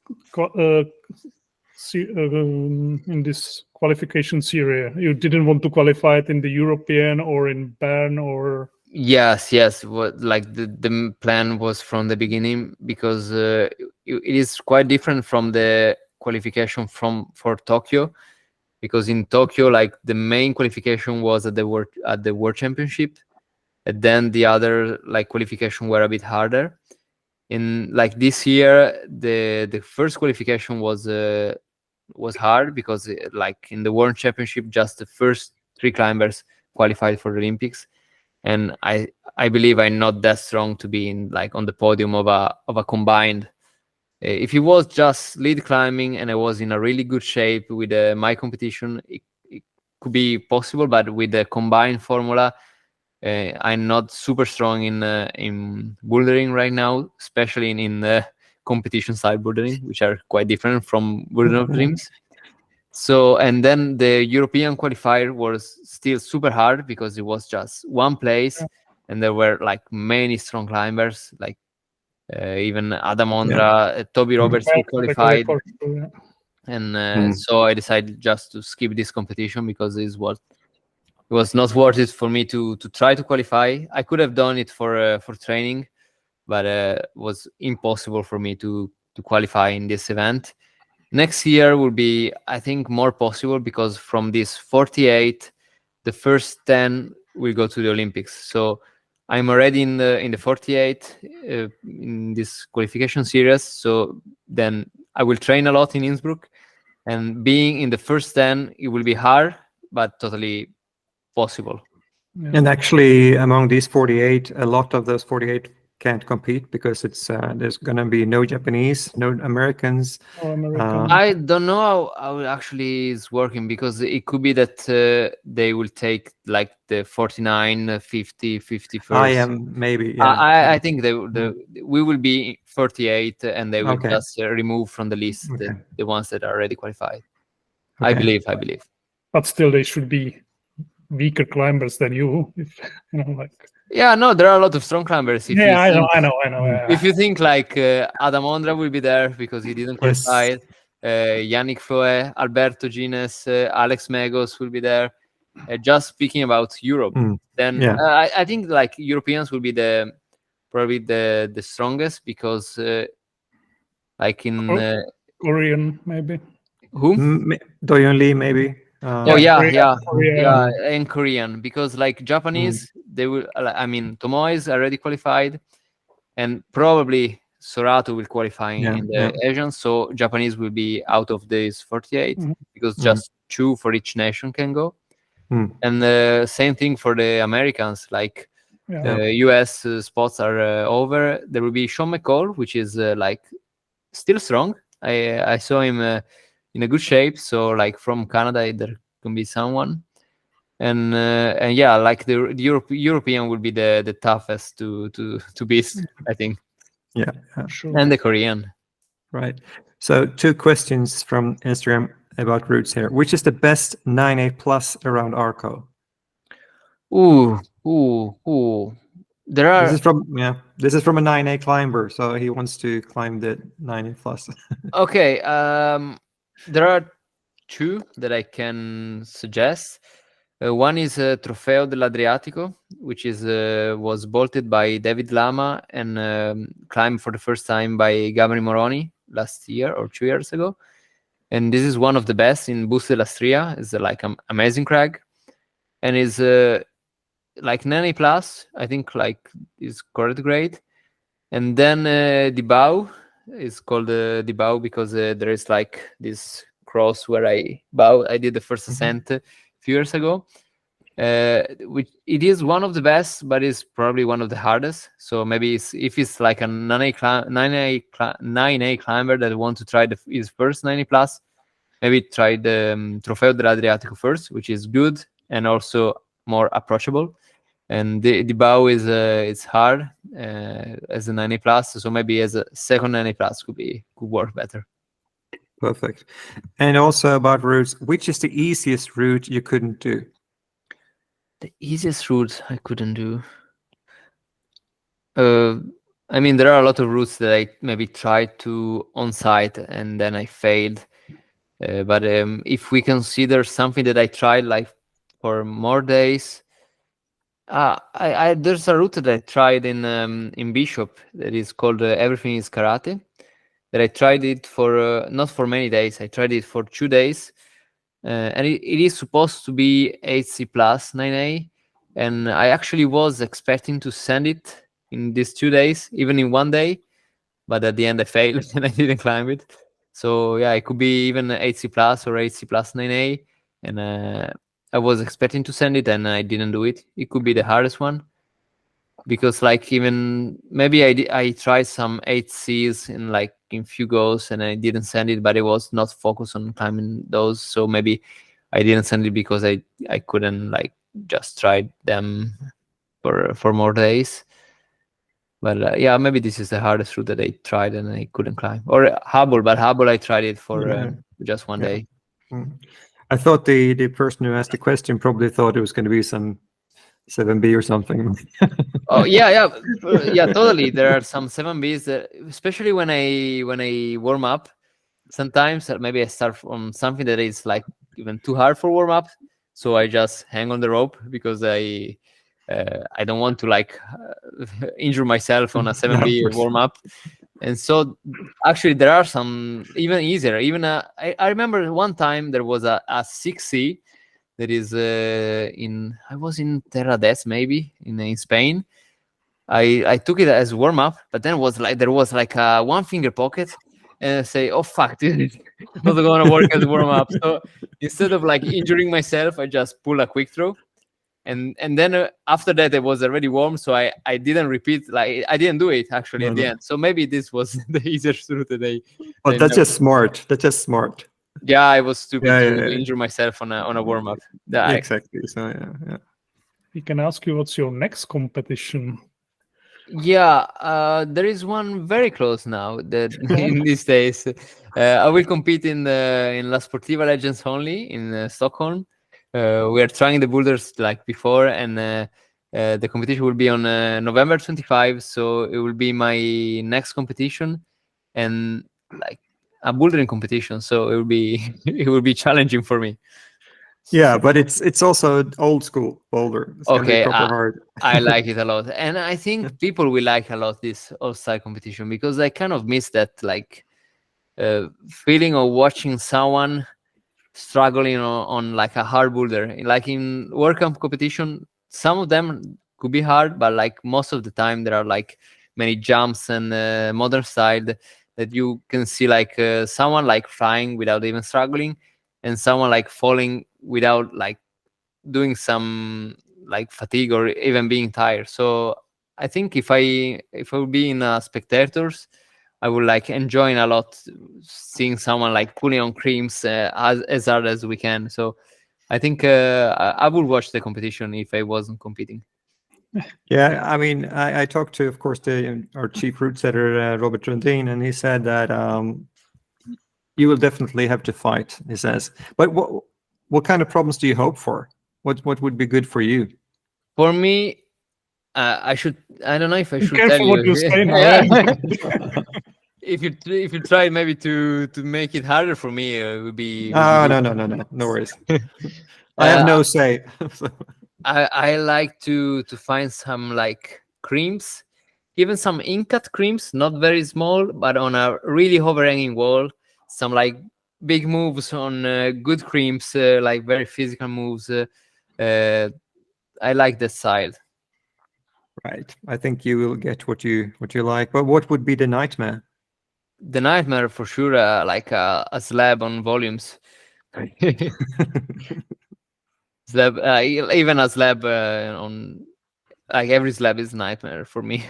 qualification series. You didn't want to qualify it in the European or in Bern or. Yes. What like the plan was from the beginning, because it is quite different from the qualification for Tokyo. Because in Tokyo, like the main qualification was at the World Championship, and then the other like qualification were a bit harder. In like this year, the first qualification was hard, because like in the World Championship, just the first 3 climbers qualified for the Olympics, and I believe I'm not that strong to be in like on the podium of a combined. If it was just lead climbing and I was in a really good shape with my competition, it could be possible. But with the combined formula, I'm not super strong in bouldering right now, especially in competition side bouldering, which are quite different from bouldering of dreams. So, and then the European qualifier was still super hard, because it was just one place, and there were like many strong climbers, like even Adam Ondra, Toby Roberts who qualified. And so I decided just to skip this competition, because it was not worth it for me to try to qualify. I could have done it for training, but it was impossible for me to qualify in this event. Next year will be, I think, more possible, because from this 48, the first 10 will go to the Olympics. So I'm already in the 48 in this qualification series. So then I will train a lot in Innsbruck, and being in the first 10, it will be hard, but totally possible. And actually, among these 48, a lot of those 48 can't compete, because it's there's going to be no Japanese, no Americans. I don't know how it actually is working, because it could be that they will take like the 49, 50, 51st. I am maybe. Yeah. I think we will be 48, and they will just remove from the list the ones that are already qualified. I believe. But still, they should be weaker climbers than you. If, like. Yeah, no, there are a lot of strong climbers. I know. If you think like Adam Ondra will be there because he didn't qualify, Yannick Floet, Alberto Gines, Alex Megos will be there. Just speaking about Europe, then I think like Europeans will be probably the strongest, because like in Korean maybe. Who? Doyon Lee maybe. And Korean, because like Japanese, they will. I mean, Tomoe is already qualified, and probably Sorato will qualify in the Asian. So Japanese will be out of these 48, because just 2 for each nation can go. And the same thing for the Americans. Like US spots are over. There will be Sean McCall, which is like still strong. I saw him in a good shape. So like from Canada, there can be someone. And yeah, like the European will be the toughest to beat, I think. Yeah, sure. And the Korean. Right. So 2 questions from Instagram about routes here. Which is the best 9A plus around Arco? There are This is from a 9A climber, so he wants to climb the 9A plus. okay. There are two that I can suggest. One is Trofeo dell'Adriatico, which is was bolted by David Lama and climbed for the first time by Gabri Moroni last year or 2 years ago. And this is one of the best in Busto della Stria. It's like an amazing crag, and is like 9A plus. I think like is correct grade. And then Dibau is called Dibau because there is like this cross where I did the first ascent a few years ago. Which it is one of the best, but it's probably one of the hardest. So maybe if it's like a 9A climber that want to try his first 9A plus, maybe try the Trofeo dell'Adriatico first, which is good and also more approachable. And the bow is it's hard as a 9A plus, so maybe as a second 9A plus could work better. Perfect. And also about routes, which is the easiest route you couldn't do? The easiest route I couldn't do. I mean, there are a lot of routes that I maybe tried to on site and then I failed. But if we consider something that I tried like for more days, there's a route that I tried in Bishop that is called Everything is Karate. That I tried it for not for many days. I tried it for 2 days. And it is supposed to be 8C plus 9A, and I actually was expecting to send it in these 2 days, even in 1 day, but at the end I failed and I didn't climb it. So yeah, it could be even 8C plus or 8C plus 9A, and I was expecting to send it and I didn't do it. It could be the hardest one because like even maybe I tried some 8Cs in few goes and I didn't send it, but it was not focused on climbing those. So maybe I didn't send it because I couldn't like just try them for more days. But yeah, maybe this is the hardest route that I tried and I couldn't climb. Or Hubble, but Hubble I tried it for just 1 day. I thought the person who asked the question probably thought it was going to be some 7B or something. Oh yeah, totally. There are some 7Bs that, especially when I warm up, sometimes maybe I start from something that is like even too hard for warm up, so I just hang on the rope because I don't want to like injure myself on a 7B warm up. And so actually there are some even easier. Even I remember one time there was a 6C. That is I was in Terradez maybe in Spain. I took it as warm up, but then there was like a 1 finger pocket, and I say, oh fuck, this is not gonna work as warm up. So instead of like injuring myself, I just pull a quick throw, and then after that it was already warm, so I didn't repeat. Like I didn't do it actually at the end. So maybe this was the easiest route today. But that's just smart. That's just smart. Yeah, I was stupid to injure myself on a warm up. Exactly. So yeah. We can ask you what's your next competition. Yeah, there is one very close now that in these days. I will compete in La Sportiva Legends only in Stockholm. We are trying the boulders like before, and the competition will be on November 25. So it will be my next competition, and like a bouldering competition, so it will be challenging for me. Yeah, but it's also old school boulder. It's okay, hard. I like it a lot, and I think people will like a lot this all-style competition because I kind of miss that like feeling of watching someone struggling on like a hard boulder. Like in World Cup competition, some of them could be hard, but like most of the time there are like many jumps and modern style that you can see like someone like flying without even struggling, and someone like falling without like doing some like fatigue or even being tired. So I think if I would be in spectators, I would like enjoying a lot seeing someone like pulling on creams as hard as we can. So I think I would watch the competition if I wasn't competing. Yeah, I mean, I talked to, of course, our chief route setter, Robert Trondin, and he said that you will definitely have to fight, he says. But what kind of problems do you hope for? What would be good for you? For me, I should. I don't know if I should careful tell what you. you say now. If you try maybe to make it harder for me, it would be. No worries. I have no say. I like to find some like creams, even some in-cut creams, not very small, but on a really overhanging wall. Some like big moves on good creams, like very physical moves. I like that style. Right. I think you will get what you like. But what would be the nightmare? The nightmare for sure, like a slab on volumes. Slab, even a slab on, like every slab is a nightmare for me.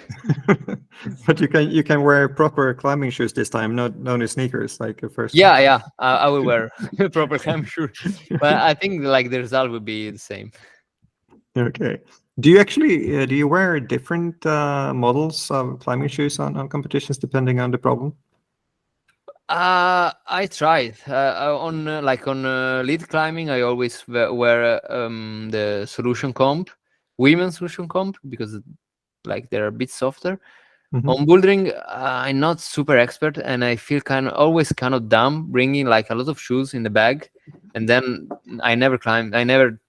But you can wear proper climbing shoes this time, not only sneakers like the first. Yeah, I will wear proper climbing shoes, but I think like the result will be the same. Okay. Do you actually do you wear different models of climbing shoes on competitions depending on the problem? I tried on like on lead climbing. I always wear the Solution Comp, women's Solution Comp, because like they're a bit softer. Mhm. On bouldering, I'm not super expert, and I feel always kind of dumb bringing like a lot of shoes in the bag, and then I never climb. I never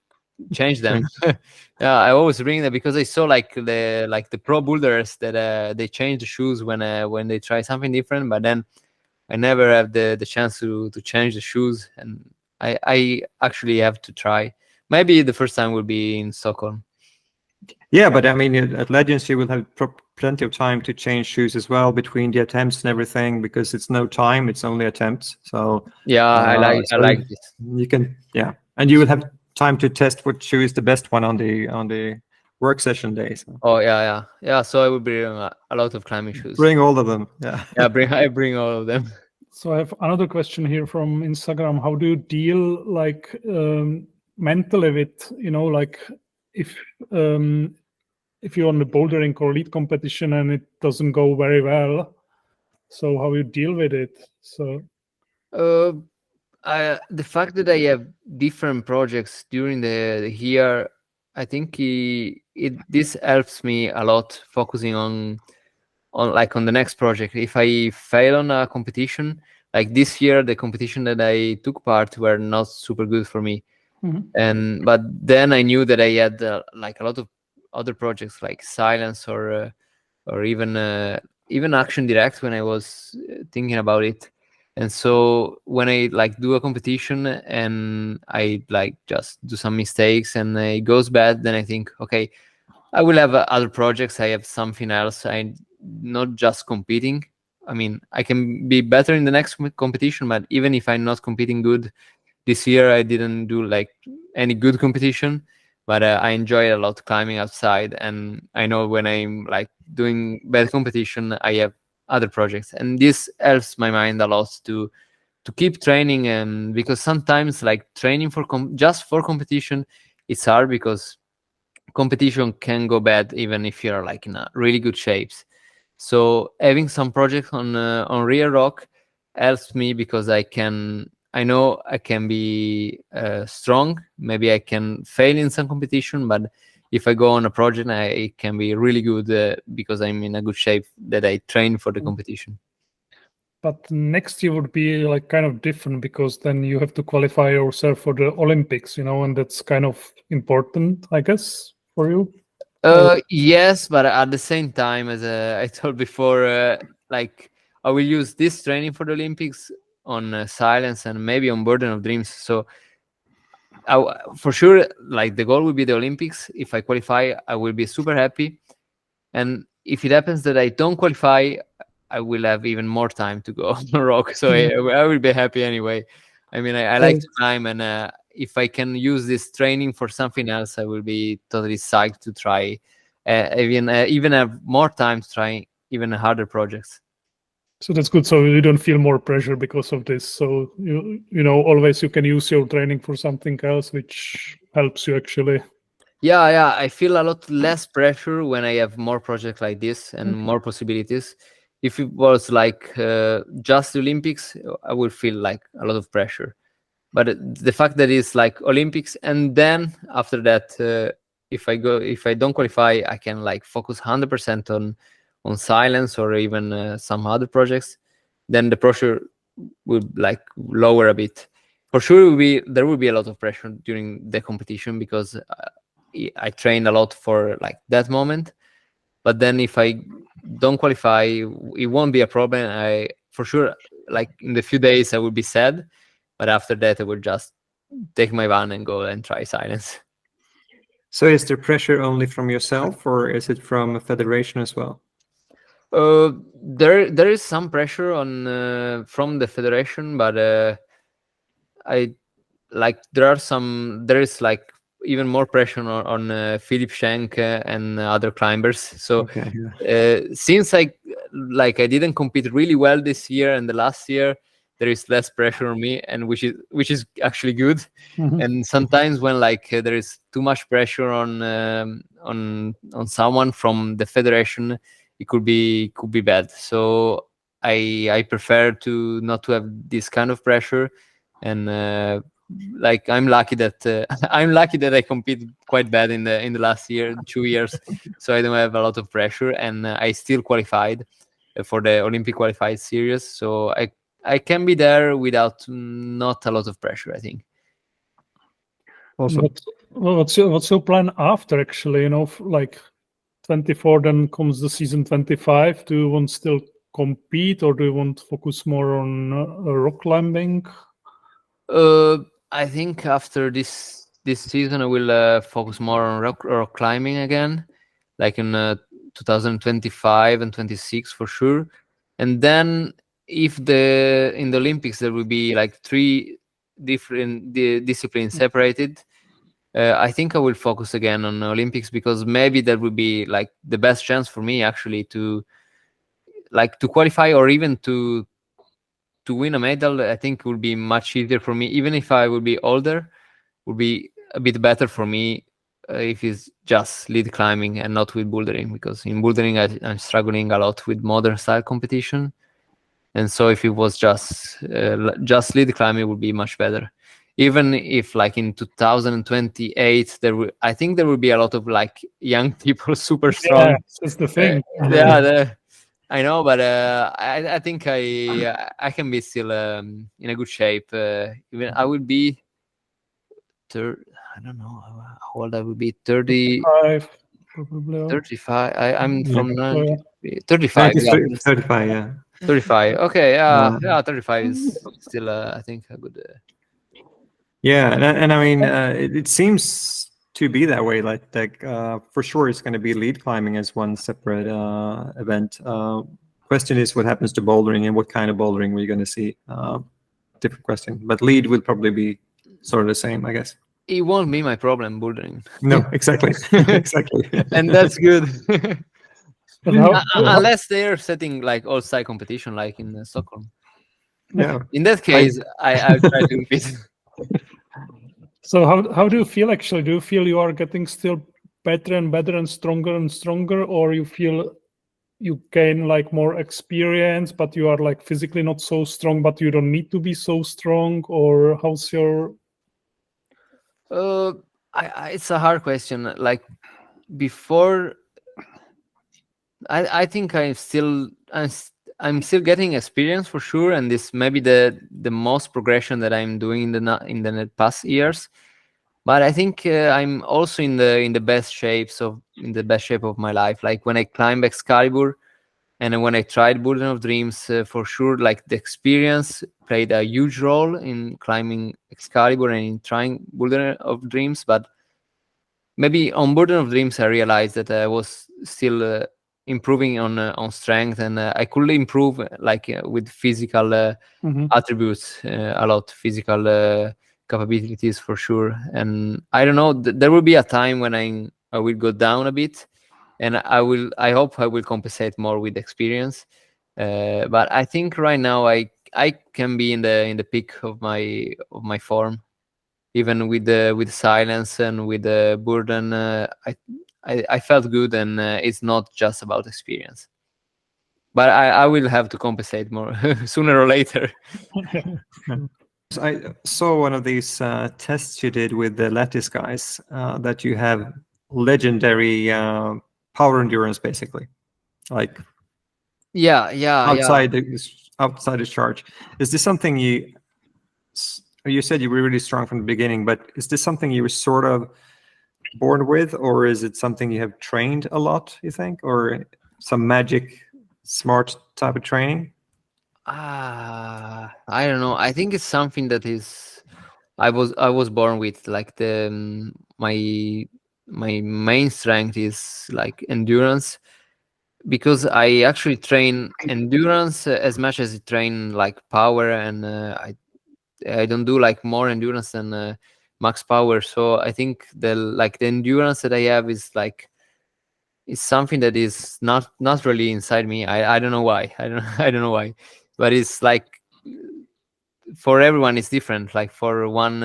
change them. Yeah, I always bring them because I saw like the pro boulders that they change the shoes when they try something different, but then I never have the chance to change the shoes, and I actually have to try. Maybe the first time will be in Stockholm. Yeah, but I mean, at Legends, you will have plenty of time to change shoes as well between the attempts and everything, because it's no time; it's only attempts. So Yeah, I so like this. you can, yeah, and you will have time to test what shoe is the best one on the work session day. So Oh yeah. So I will bring a lot of climbing shoes. bring all of them. Yeah. Yeah, I bring all of them. So I have another question here from Instagram. How do you deal like mentally with, like if you're on the bouldering or lead competition and it doesn't go very well, so how you deal with it? So the fact that I have different projects during the year, I think this helps me a lot focusing on the next project. If I fail on a competition, like this year, the competition that I took part were not super good for me. Mhm. But then I knew that I had like a lot of other projects like Silence or even Action Direct when I was thinking about it. And so when I like do a competition and I like just do some mistakes and it goes bad, then I think, okay, I will have other projects. I have something else. I not just competing. I mean, I can be better in the next competition, but even if I'm not competing good this year, I didn't do like any good competition, but I enjoy a lot climbing outside. And I know when I'm like doing bad competition, I have other projects, and this helps my mind a lot to keep training. And because sometimes like training for just for competition, it's hard because competition can go bad even if you're like in a really good shapes. So having some projects on real rock helps me because I know I can be strong. Maybe I can fail in some competition, but if I go on a project, I can be really good because I'm in a good shape that I train for the competition. But next year would be like kind of different because then you have to qualify yourself for the Olympics, and that's kind of important, I guess, for you. Yes, but at the same time, as I told before, like I will use this training for the Olympics on Silence and maybe on Burden of Dreams. So for sure, like the goal will be the Olympics. If I qualify, I will be super happy. And if it happens that I don't qualify, I will have even more time to go on the rock. So I will be happy anyway. I mean, I like to climb, and if I can use this training for something else, I will be totally psyched to try. Even have more time to try even harder projects. So that's good. So you don't feel more pressure because of this. So always you can use your training for something else, which helps you actually. Yeah. I feel a lot less pressure when I have more projects like this and more possibilities. If it was like just the Olympics, I would feel like a lot of pressure. But the fact that it's like Olympics, and then after that, if I don't qualify, I can like focus 100% on silence or even some other projects. Then the pressure would like lower a bit. For sure, there will be a lot of pressure during the competition because I trained a lot for like that moment. But then if I don't qualify, it won't be a problem. I for sure, like in the few days, I will be sad, but after that, I will just take my van and go and try silence. So is the pressure only from yourself, or is it from a federation as well? There is some pressure on from the federation, but I like there is like even more pressure on Philip Schenk and other climbers. So Okay. Yeah. since I didn't compete really well this year and the last year, there is less pressure on me, and which is actually good. Mhm. And sometimes when there is too much pressure on someone from the federation, it could be bad. So I prefer to not to have this kind of pressure, and I'm lucky that I'm lucky that I competed quite bad in the last 2 years, so I don't have a lot of pressure, and I still qualified for the Olympic qualified series, so I can be there without not a lot of pressure, I think. Also, What's your plan after, actually? Like 24, then comes the season 25. Do you want still compete, or do you want to focus more on rock climbing? I think after this season, I will focus more on rock climbing again, like in 2025 and 26 for sure. And then if in the Olympics there will be like 3 different disciplines separated, I think I will focus again on Olympics, because maybe that would be like the best chance for me actually to qualify, or even to win a medal. I think it would be much easier for me, even if I would be older. Would be a bit better for me if it's just lead climbing and not with bouldering, because in bouldering I'm struggling a lot with modern style competition, and so if it was just lead climbing, it would be much better. Even if like in 2028 I think there will be a lot of like young people super strong. Yeah, that's the thing. I know, but I think I can be still in a good shape. Even I will be I don't know how old I will be. 30, 35, probably. 35. I'm Yeah. from 35. 35, yeah. 35. Okay, yeah, 35 is still I think a good. Yeah, and I mean, it seems to be that way. Like for sure, it's going to be lead climbing as one separate event. Question is, what happens to bouldering, and what kind of bouldering we're going to see? Different question, but lead would probably be sort of the same, I guess. It won't be my problem bouldering. No, exactly, exactly. And that's good. But how, Unless they're setting like all side competition, like in Stockholm. Yeah. In that case, I'll try to compete. So how do you feel, actually? Do you feel you are getting still better and better and stronger, or you feel you gain like more experience, but you are like physically not so strong, but you don't need to be so strong? Or how's your... It's a hard question. Like before, I think I'm still getting experience for sure, and this may be the most progression that I'm doing in the past years. But I think I'm also in the best shape of my life. Like when I climbed Excalibur, and when I tried Boulder of Dreams, for sure, like the experience played a huge role in climbing Excalibur and in trying Boulder of Dreams. But maybe on Boulder of Dreams, I realized that I was still improving on strength, and I could improve with physical attributes a lot, physical capabilities for sure. And I don't know, there will be a time when I will go down a bit, and I hope I will compensate more with experience. But I think right now I can be in the peak of my form, even with silence and with the burden. I felt good, and it's not just about experience. But I will have to compensate more sooner or later. I saw one of these tests you did with the Lattice guys, that you have legendary power endurance, basically, like Yeah, outside the charge. Is this something you said you were really strong from the beginning, but is this something you were sort of born with, or is it something you have trained a lot, you think, or some magic smart type of training? I don't know. I think it's something that is I was born with. Like my main strength is like endurance, because I actually train endurance as much as I train like power, and I don't do like more endurance than max power. So I think the endurance that I have is like it's something that is not really inside me. I don't know why. I don't I don't know why, but it's like for everyone it's different. Like for one,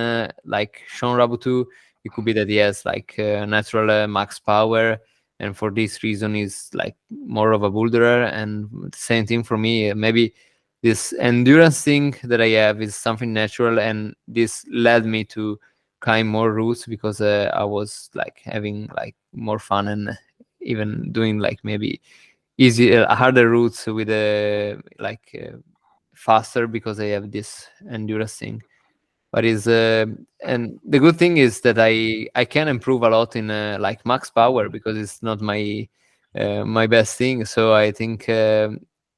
like Sean Rabutu, it could be that he has like natural max power, and for this reason he's like more of a boulderer. And same thing for me. Maybe this endurance thing that I have is something natural, and this led me to climb more routes because I was like having like more fun, and even doing like maybe easy harder routes with faster, because I have this endurance thing. But is and the good thing is that I can improve a lot in like max power, because it's not my best thing. So I think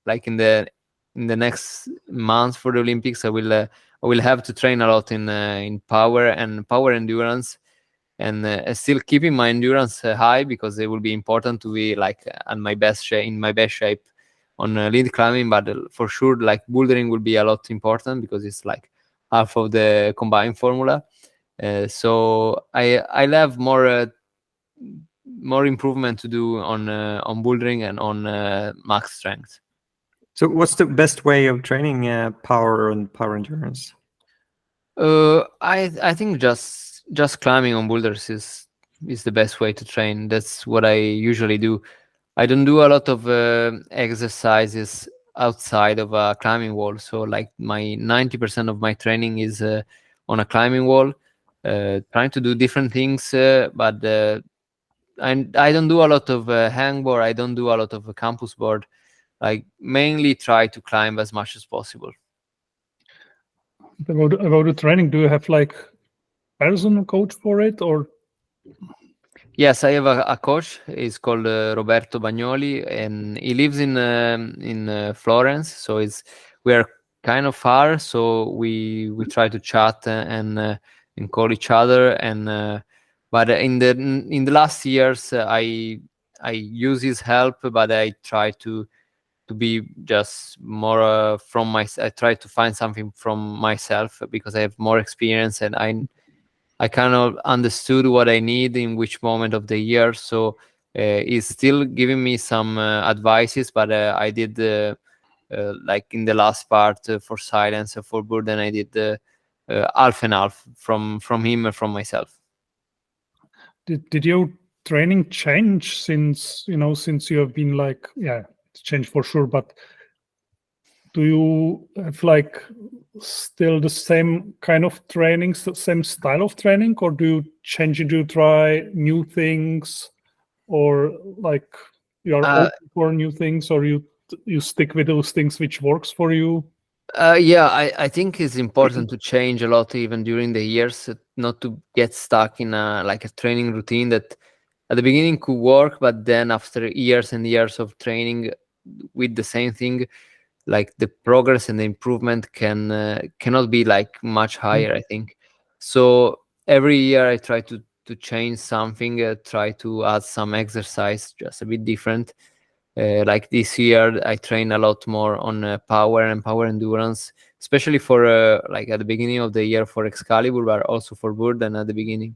like in the next month for the Olympics, I will have to train a lot in power and power endurance, and still keeping my endurance high, because it will be important to be like at my best shape, in my best shape on lead climbing. But for sure, like bouldering will be a lot important, because it's like half of the combined formula. So I'll have more improvement to do on bouldering and on max strength. So what's the best way of training power and power endurance? I think just climbing on boulders is the best way to train. That's what I usually do. I don't do a lot of exercises outside of a climbing wall. So like my 90% of my training is on a climbing wall, trying to do different things. But I don't do a lot of hangboard. I don't do a lot of campus board. I mainly try to climb as much as possible. About the training, do you have like personal coach for it, or? Yes, I have a coach. He's called Roberto Bagnoli, and he lives in Florence. So we are kind of far. So we try to chat and call each other. And but in the last years, I use his help, but I try to be just more from my. I try to find something from myself, because I have more experience, and I kind of understood what I need in which moment of the year. So he's still giving me some advices, but I did like in the last part for silence for burden, I did half and half from him and from myself. Did your training change since you have been like, yeah, it's changed for sure, but do you have like still the same kind of trainings, the same style of training, or do you change it, do you try new things, or like you are open for new things, or you stick with those things which works for you? Yeah, I think it's important to change a lot even during the years, not to get stuck in like a training routine that at the beginning could work, but then after years and years of training with the same thing, like the progress and the improvement cannot be like much higher, I think. So every year I try to change something, try to add some exercise just a bit different. Like this year I train a lot more on power and power endurance, especially for like at the beginning of the year for Excalibur, but also for Burden at the beginning.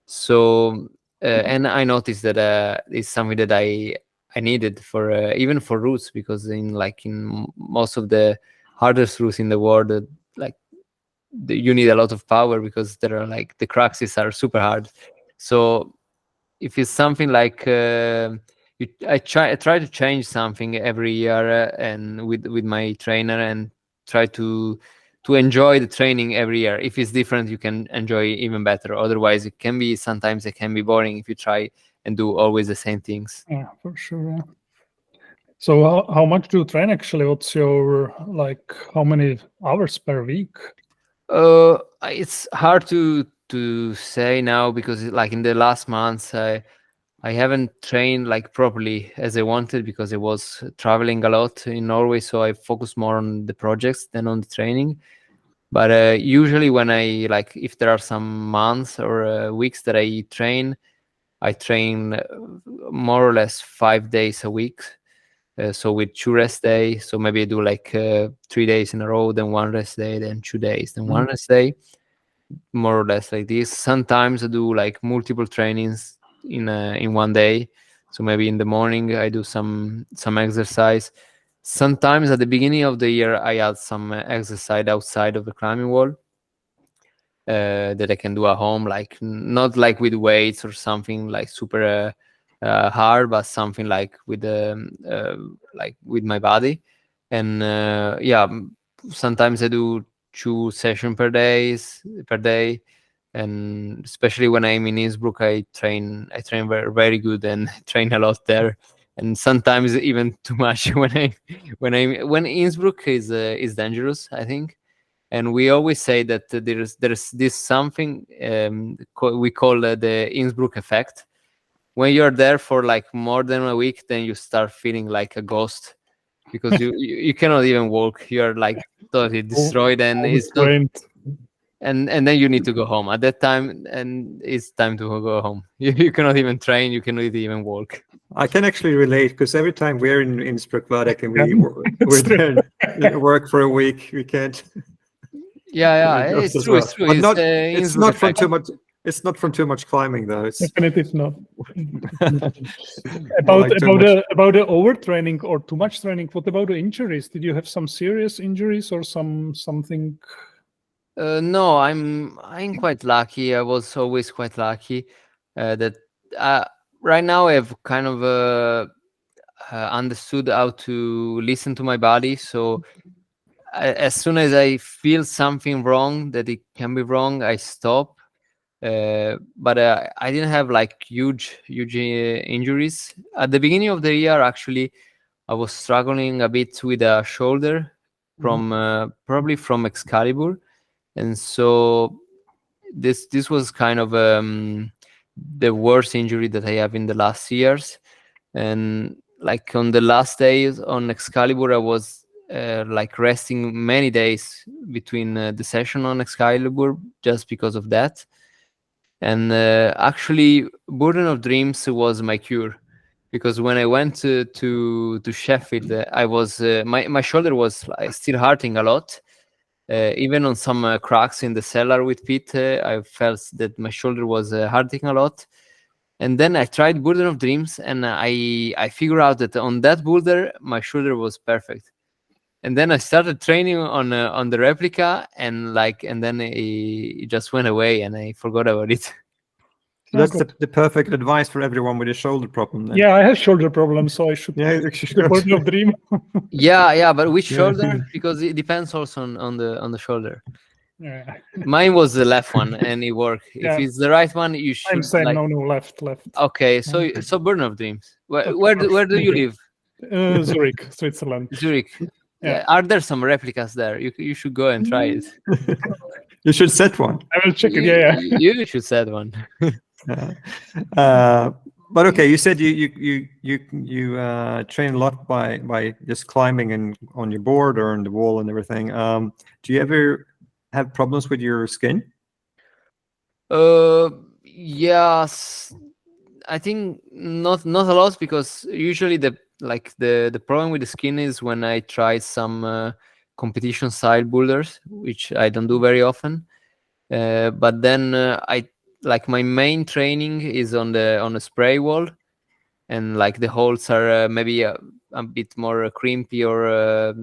So and I noticed that it's something that I needed for even for routes, because in most of the hardest routes in the world, like you need a lot of power, because there are like the cruxes are super hard. So if it's something like I try to change something every year, and with my trainer, and try to to enjoy the training every year. If it's different, you can enjoy it even better. Otherwise, sometimes it can be boring if you try and do always the same things. Yeah, for sure. Yeah. So how much do you train actually? What's your how many hours per week? It's hard to say now because like in the last months I haven't trained like properly as I wanted because I was traveling a lot in Norway, so I focused more on the projects than on the training. But usually when if there are some months or weeks that I train more or less 5 days a week. So with 2 rest days, so maybe I do 3 days in a row, then 1 rest day, then 2 days, then 1 rest day, more or less like this. Sometimes I do like multiple trainings in one day. So maybe in the morning I do some exercise. Sometimes at the beginning of the year I add some exercise outside of the climbing wall that I can do at home, like not like with weights or something like super hard, but something like with my body. And sometimes I do 2 sessions per day, and especially when I'm in Innsbruck, I train very, very good and train a lot there, and sometimes even too much when Innsbruck is dangerous, I think. And we always say that there's this something we call the Innsbruck effect. When you're there for like more than a week, then you start feeling like a ghost because you cannot even walk. You're like totally destroyed, and it's not, and then you need to go home at that time, and it's time to go home. You cannot even train. You cannot even walk. I can actually relate because every time we're in Innsbruck, Vladek, and we're there work for a week, we can't. Yeah, it's true. Well. It's true. But It's not from too much. It's not from too much climbing, though. It's definitely not. About the overtraining or too much training. What about the injuries? Did you have some serious injuries or something? No, I'm quite lucky. I was always quite lucky that right now I've kind of understood how to listen to my body. So as soon as I feel something wrong, that it can be wrong, I stop. But I didn't have like huge injuries at the beginning of the year. Actually, I was struggling a bit with a shoulder from probably from Excalibur, and so this was kind of the worst injury that I have in the last years. And like on the last days on Excalibur, I was like resting many days between the session on Excalibur just because of that. And actually, Burden of Dreams was my cure, because when I went to Sheffield, I was my shoulder was still hurting a lot. Even on some cracks in the cellar with Pete, I felt that my shoulder was hurting a lot. And then I tried Burden of Dreams, and I figured out that on that boulder my shoulder was perfect. And then I started training on the replica, and then it just went away, and I forgot about it. So that's the perfect advice for everyone with a shoulder problem. Then. Yeah, I have shoulder problems, so I should. Yeah, the Burden of Dream. yeah, but which shoulder? Because it depends also on the shoulder. Yeah. Mine was the left one, and it worked. If it's the right one, you should. I'm saying no, left. Okay, so Burden of Dreams. Where do you live? Zurich, Switzerland. Zurich. Yeah. Are there some replicas there? You should go and try it. You should set one. I will check it. Yeah. You should set one. But okay, you said you train a lot by just climbing and on your board or on the wall and everything. Do you ever have problems with your skin? Yes, I think not a lot, because usually the problem with the skin is when I try some competition style boulders, which I don't do very often. But then my main training is on the spray wall, and like the holes are maybe a bit more crimpy or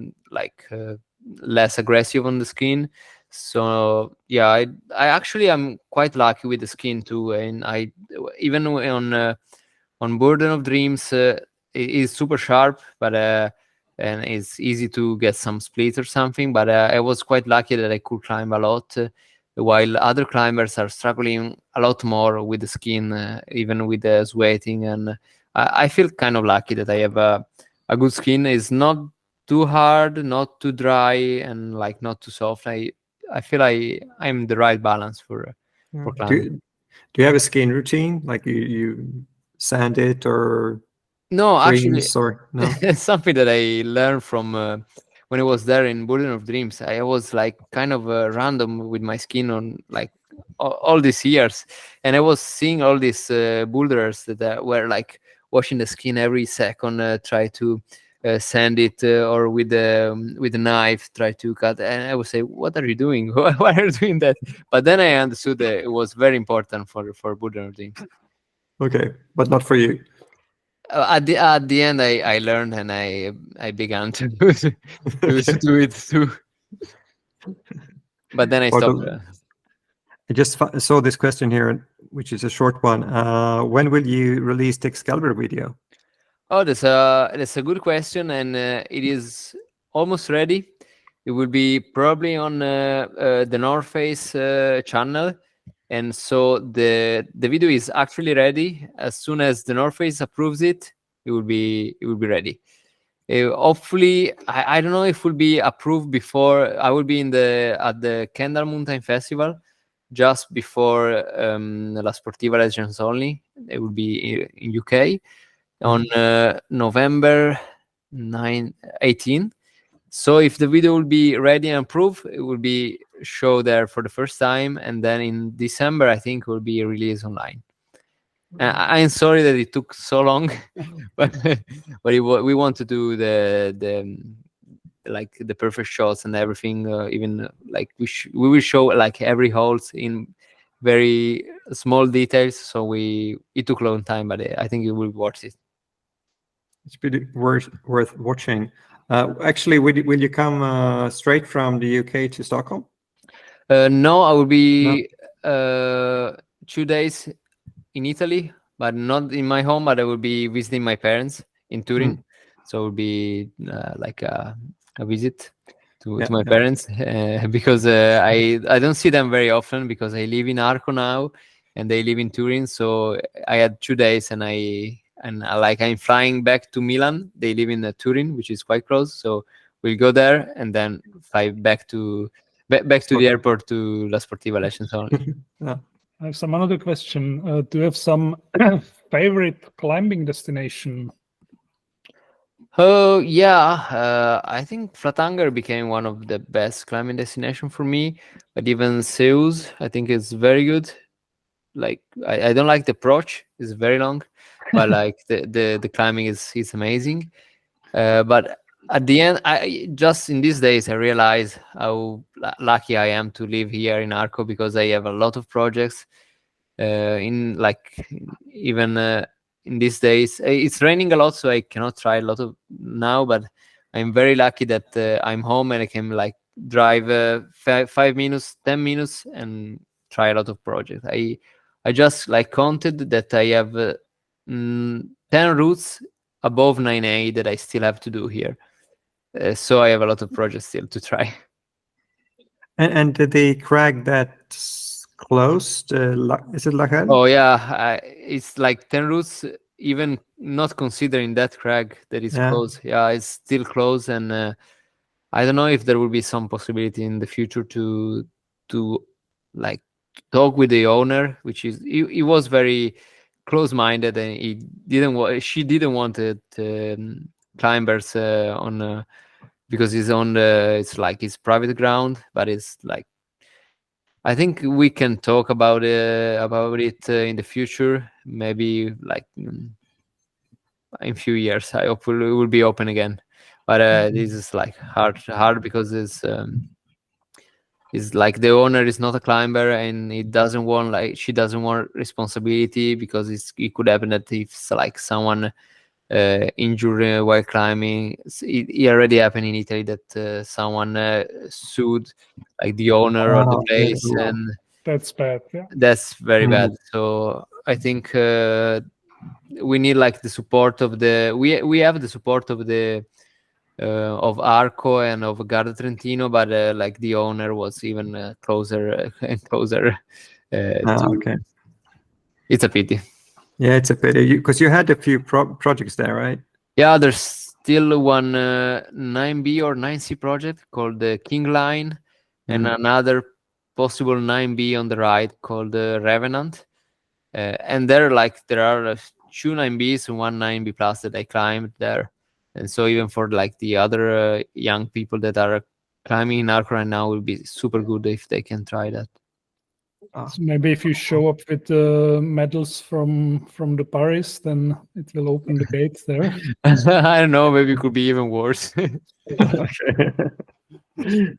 less aggressive on the skin. So yeah, I actually am quite lucky with the skin too, and I even on Burden of Dreams it is super sharp, but and it's easy to get some splits or something. But I was quite lucky that I could climb a lot, while other climbers are struggling a lot more with the skin, even with the sweating. And I feel kind of lucky that I have a good skin. It's not too hard, not too dry, and like not too soft. I feel I'm the right balance for climbing. Do you have a skiing routine? Like you sand it or No, actually, greens or no? it's something that I learned from when I was there in Boulder of Dreams. I was like kind of random with my skin on like all these years, and I was seeing all these boulders that were like washing the skin every second, try to sand it, or with a knife try to cut. And I would say, "What are you doing? Why are you doing that?" But then I understood that it was very important for Boulder of Dreams. Okay, but not for you. At the end, I learned, and I began to do it too. But then I Well, stopped. I just saw this question here, which is a short one. When will you release the Excalibur video? Oh, that's a good question, and it is almost ready. It will be probably on the North Face channel, and so the video is actually ready. As soon as the North Face approves it, it will be ready. Hopefully, I don't know if it will be approved before. I will be at the Kendall Mountain Festival just before La Sportiva Legends only. It will be in UK on November 18. So if the video will be ready and approved, it will be show there for the first time, and then in December I think it will be released online. I'm sorry that it took so long, but we want to do the like the perfect shots and everything. Even like we will show like every holes in very small details. So it took a long time, but I think it will be worth it. It's pretty worth watching. Actually, will you come straight from the UK to Stockholm? No, I will be 2 days in Italy, but not in my home. But I will be visiting my parents in Turin, so it will be like a visit to my parents because I don't see them very often because I live in Arco now and they live in Turin. So I had 2 days, and I'm flying back to Milan. They live in Turin, which is quite close. So we'll go there and then fly back to the airport to La Sportiva Legends only. I have another question. Do you have some favorite climbing destination? Oh yeah, I think Flatanger became one of the best climbing destination for me. But even Zeus, I think is very good. Like I don't like the approach; it's very long, but like the climbing is amazing. But at the end, I just in these days I realize how lucky I am to live here in Arco because I have a lot of projects. In like even in these days, it's raining a lot, so I cannot try a lot of now. But I'm very lucky that I'm home and I can like drive 5 minutes, 10 minutes, and try a lot of projects. I just like counted that I have 10 routes above 9A that I still have to do here. So I have a lot of projects still to try. And the crag that's closed, is it Lachel? Oh yeah, it's like 10 routes, even not considering that crag that is closed. Yeah, it's still closed, and I don't know if there will be some possibility in the future to like talk with the owner, which is he was very close-minded, and she didn't want it climbers on because it's like his private ground, but it's like I think we can talk about it in the future, maybe like in a few years. I hope it will be open again, but this is like hard because it's like the owner is not a climber and she doesn't want responsibility because it could happen that if like someone injured while climbing. It already happened in Italy that someone sued like the owner of the place, and that's bad. Yeah, that's very bad. So I think we need like the support of we have the support of the of Arco and of Garda Trentino, but like the owner was even closer and closer. Okay. It's a pity. Yeah, it's a pity because you had a few projects there, right? Yeah, there's still one 9B or 9C project called the King Line, and another possible 9B on the right called the Revenant. And there are 2 9Bs and 1 9B plus that I climbed there. And so even for like the other young people that are climbing in Arco right now, it would be super good if they can try that. So maybe if you show up with medals from the Paris, then it will open the gates there. I don't know, maybe it could be even worse.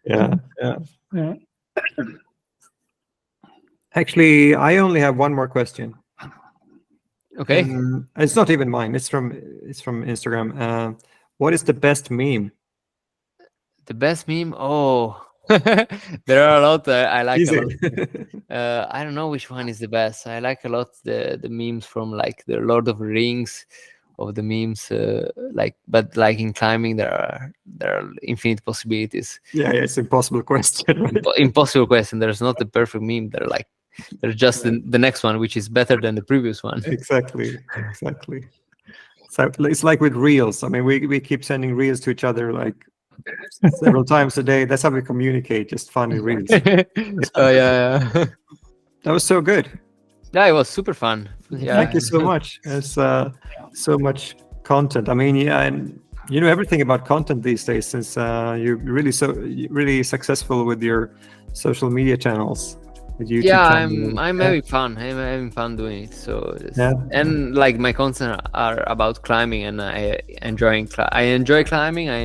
Yeah. Yeah. Actually, I only have one more question. Okay. It's not even mine. It's from Instagram. What is the best meme? The best meme? Oh, there are a lot. I like a lot. I don't know which one is the best. I like a lot the memes from like the Lord of the Rings, of the memes. But like in climbing, there are infinite possibilities. Yeah, it's impossible question. Right? Impossible question. There's not the perfect meme. There's just the next one, which is better than the previous one. Exactly. So it's like with reels. I mean, we keep sending reels to each other like several times a day. That's how we communicate. Just funny reels. Oh yeah. That was so good. Yeah, it was super fun. Yeah. Thank you so much. There's so much content. I mean, yeah, and you know everything about content these days since you're really successful with your social media channels. With YouTube channel. I'm having fun. I'm having fun doing it. So and like my content are about climbing, and I enjoy climbing. I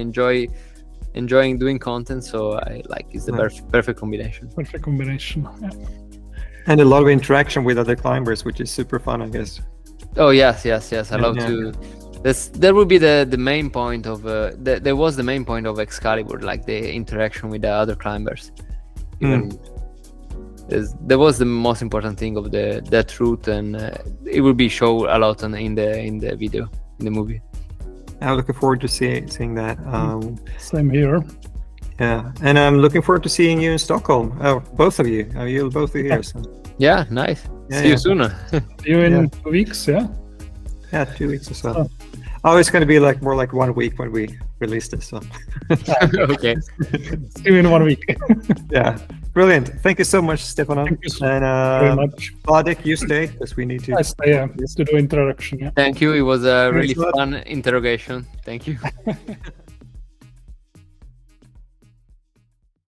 enjoying doing content. So I like it's the perfect combination. Perfect combination. Yeah. And a lot of interaction with other climbers, which is super fun, I guess. Oh yes. I love to. That would be the main point of. There was the main point of Excalibur, like the interaction with the other climbers. That was the most important thing of that route, and it will be shown a lot in the video, in the movie. I'm looking forward to seeing that. Same here. Yeah, and I'm looking forward to seeing you in Stockholm. Oh, both of you. You'll both be here. So. Yeah, nice. See you sooner. See you in 2 weeks, yeah? Yeah, 2 weeks or so. Oh, it's going to be like more like 1 week when we release this. So. Okay. See you in 1 week. Yeah, brilliant. Thank you so much, Stefano. Thank you and very much. Vladek, you stay because we need to. I stay, to do introduction. Yeah. Thank you. It was a really fun interrogation. Thank you.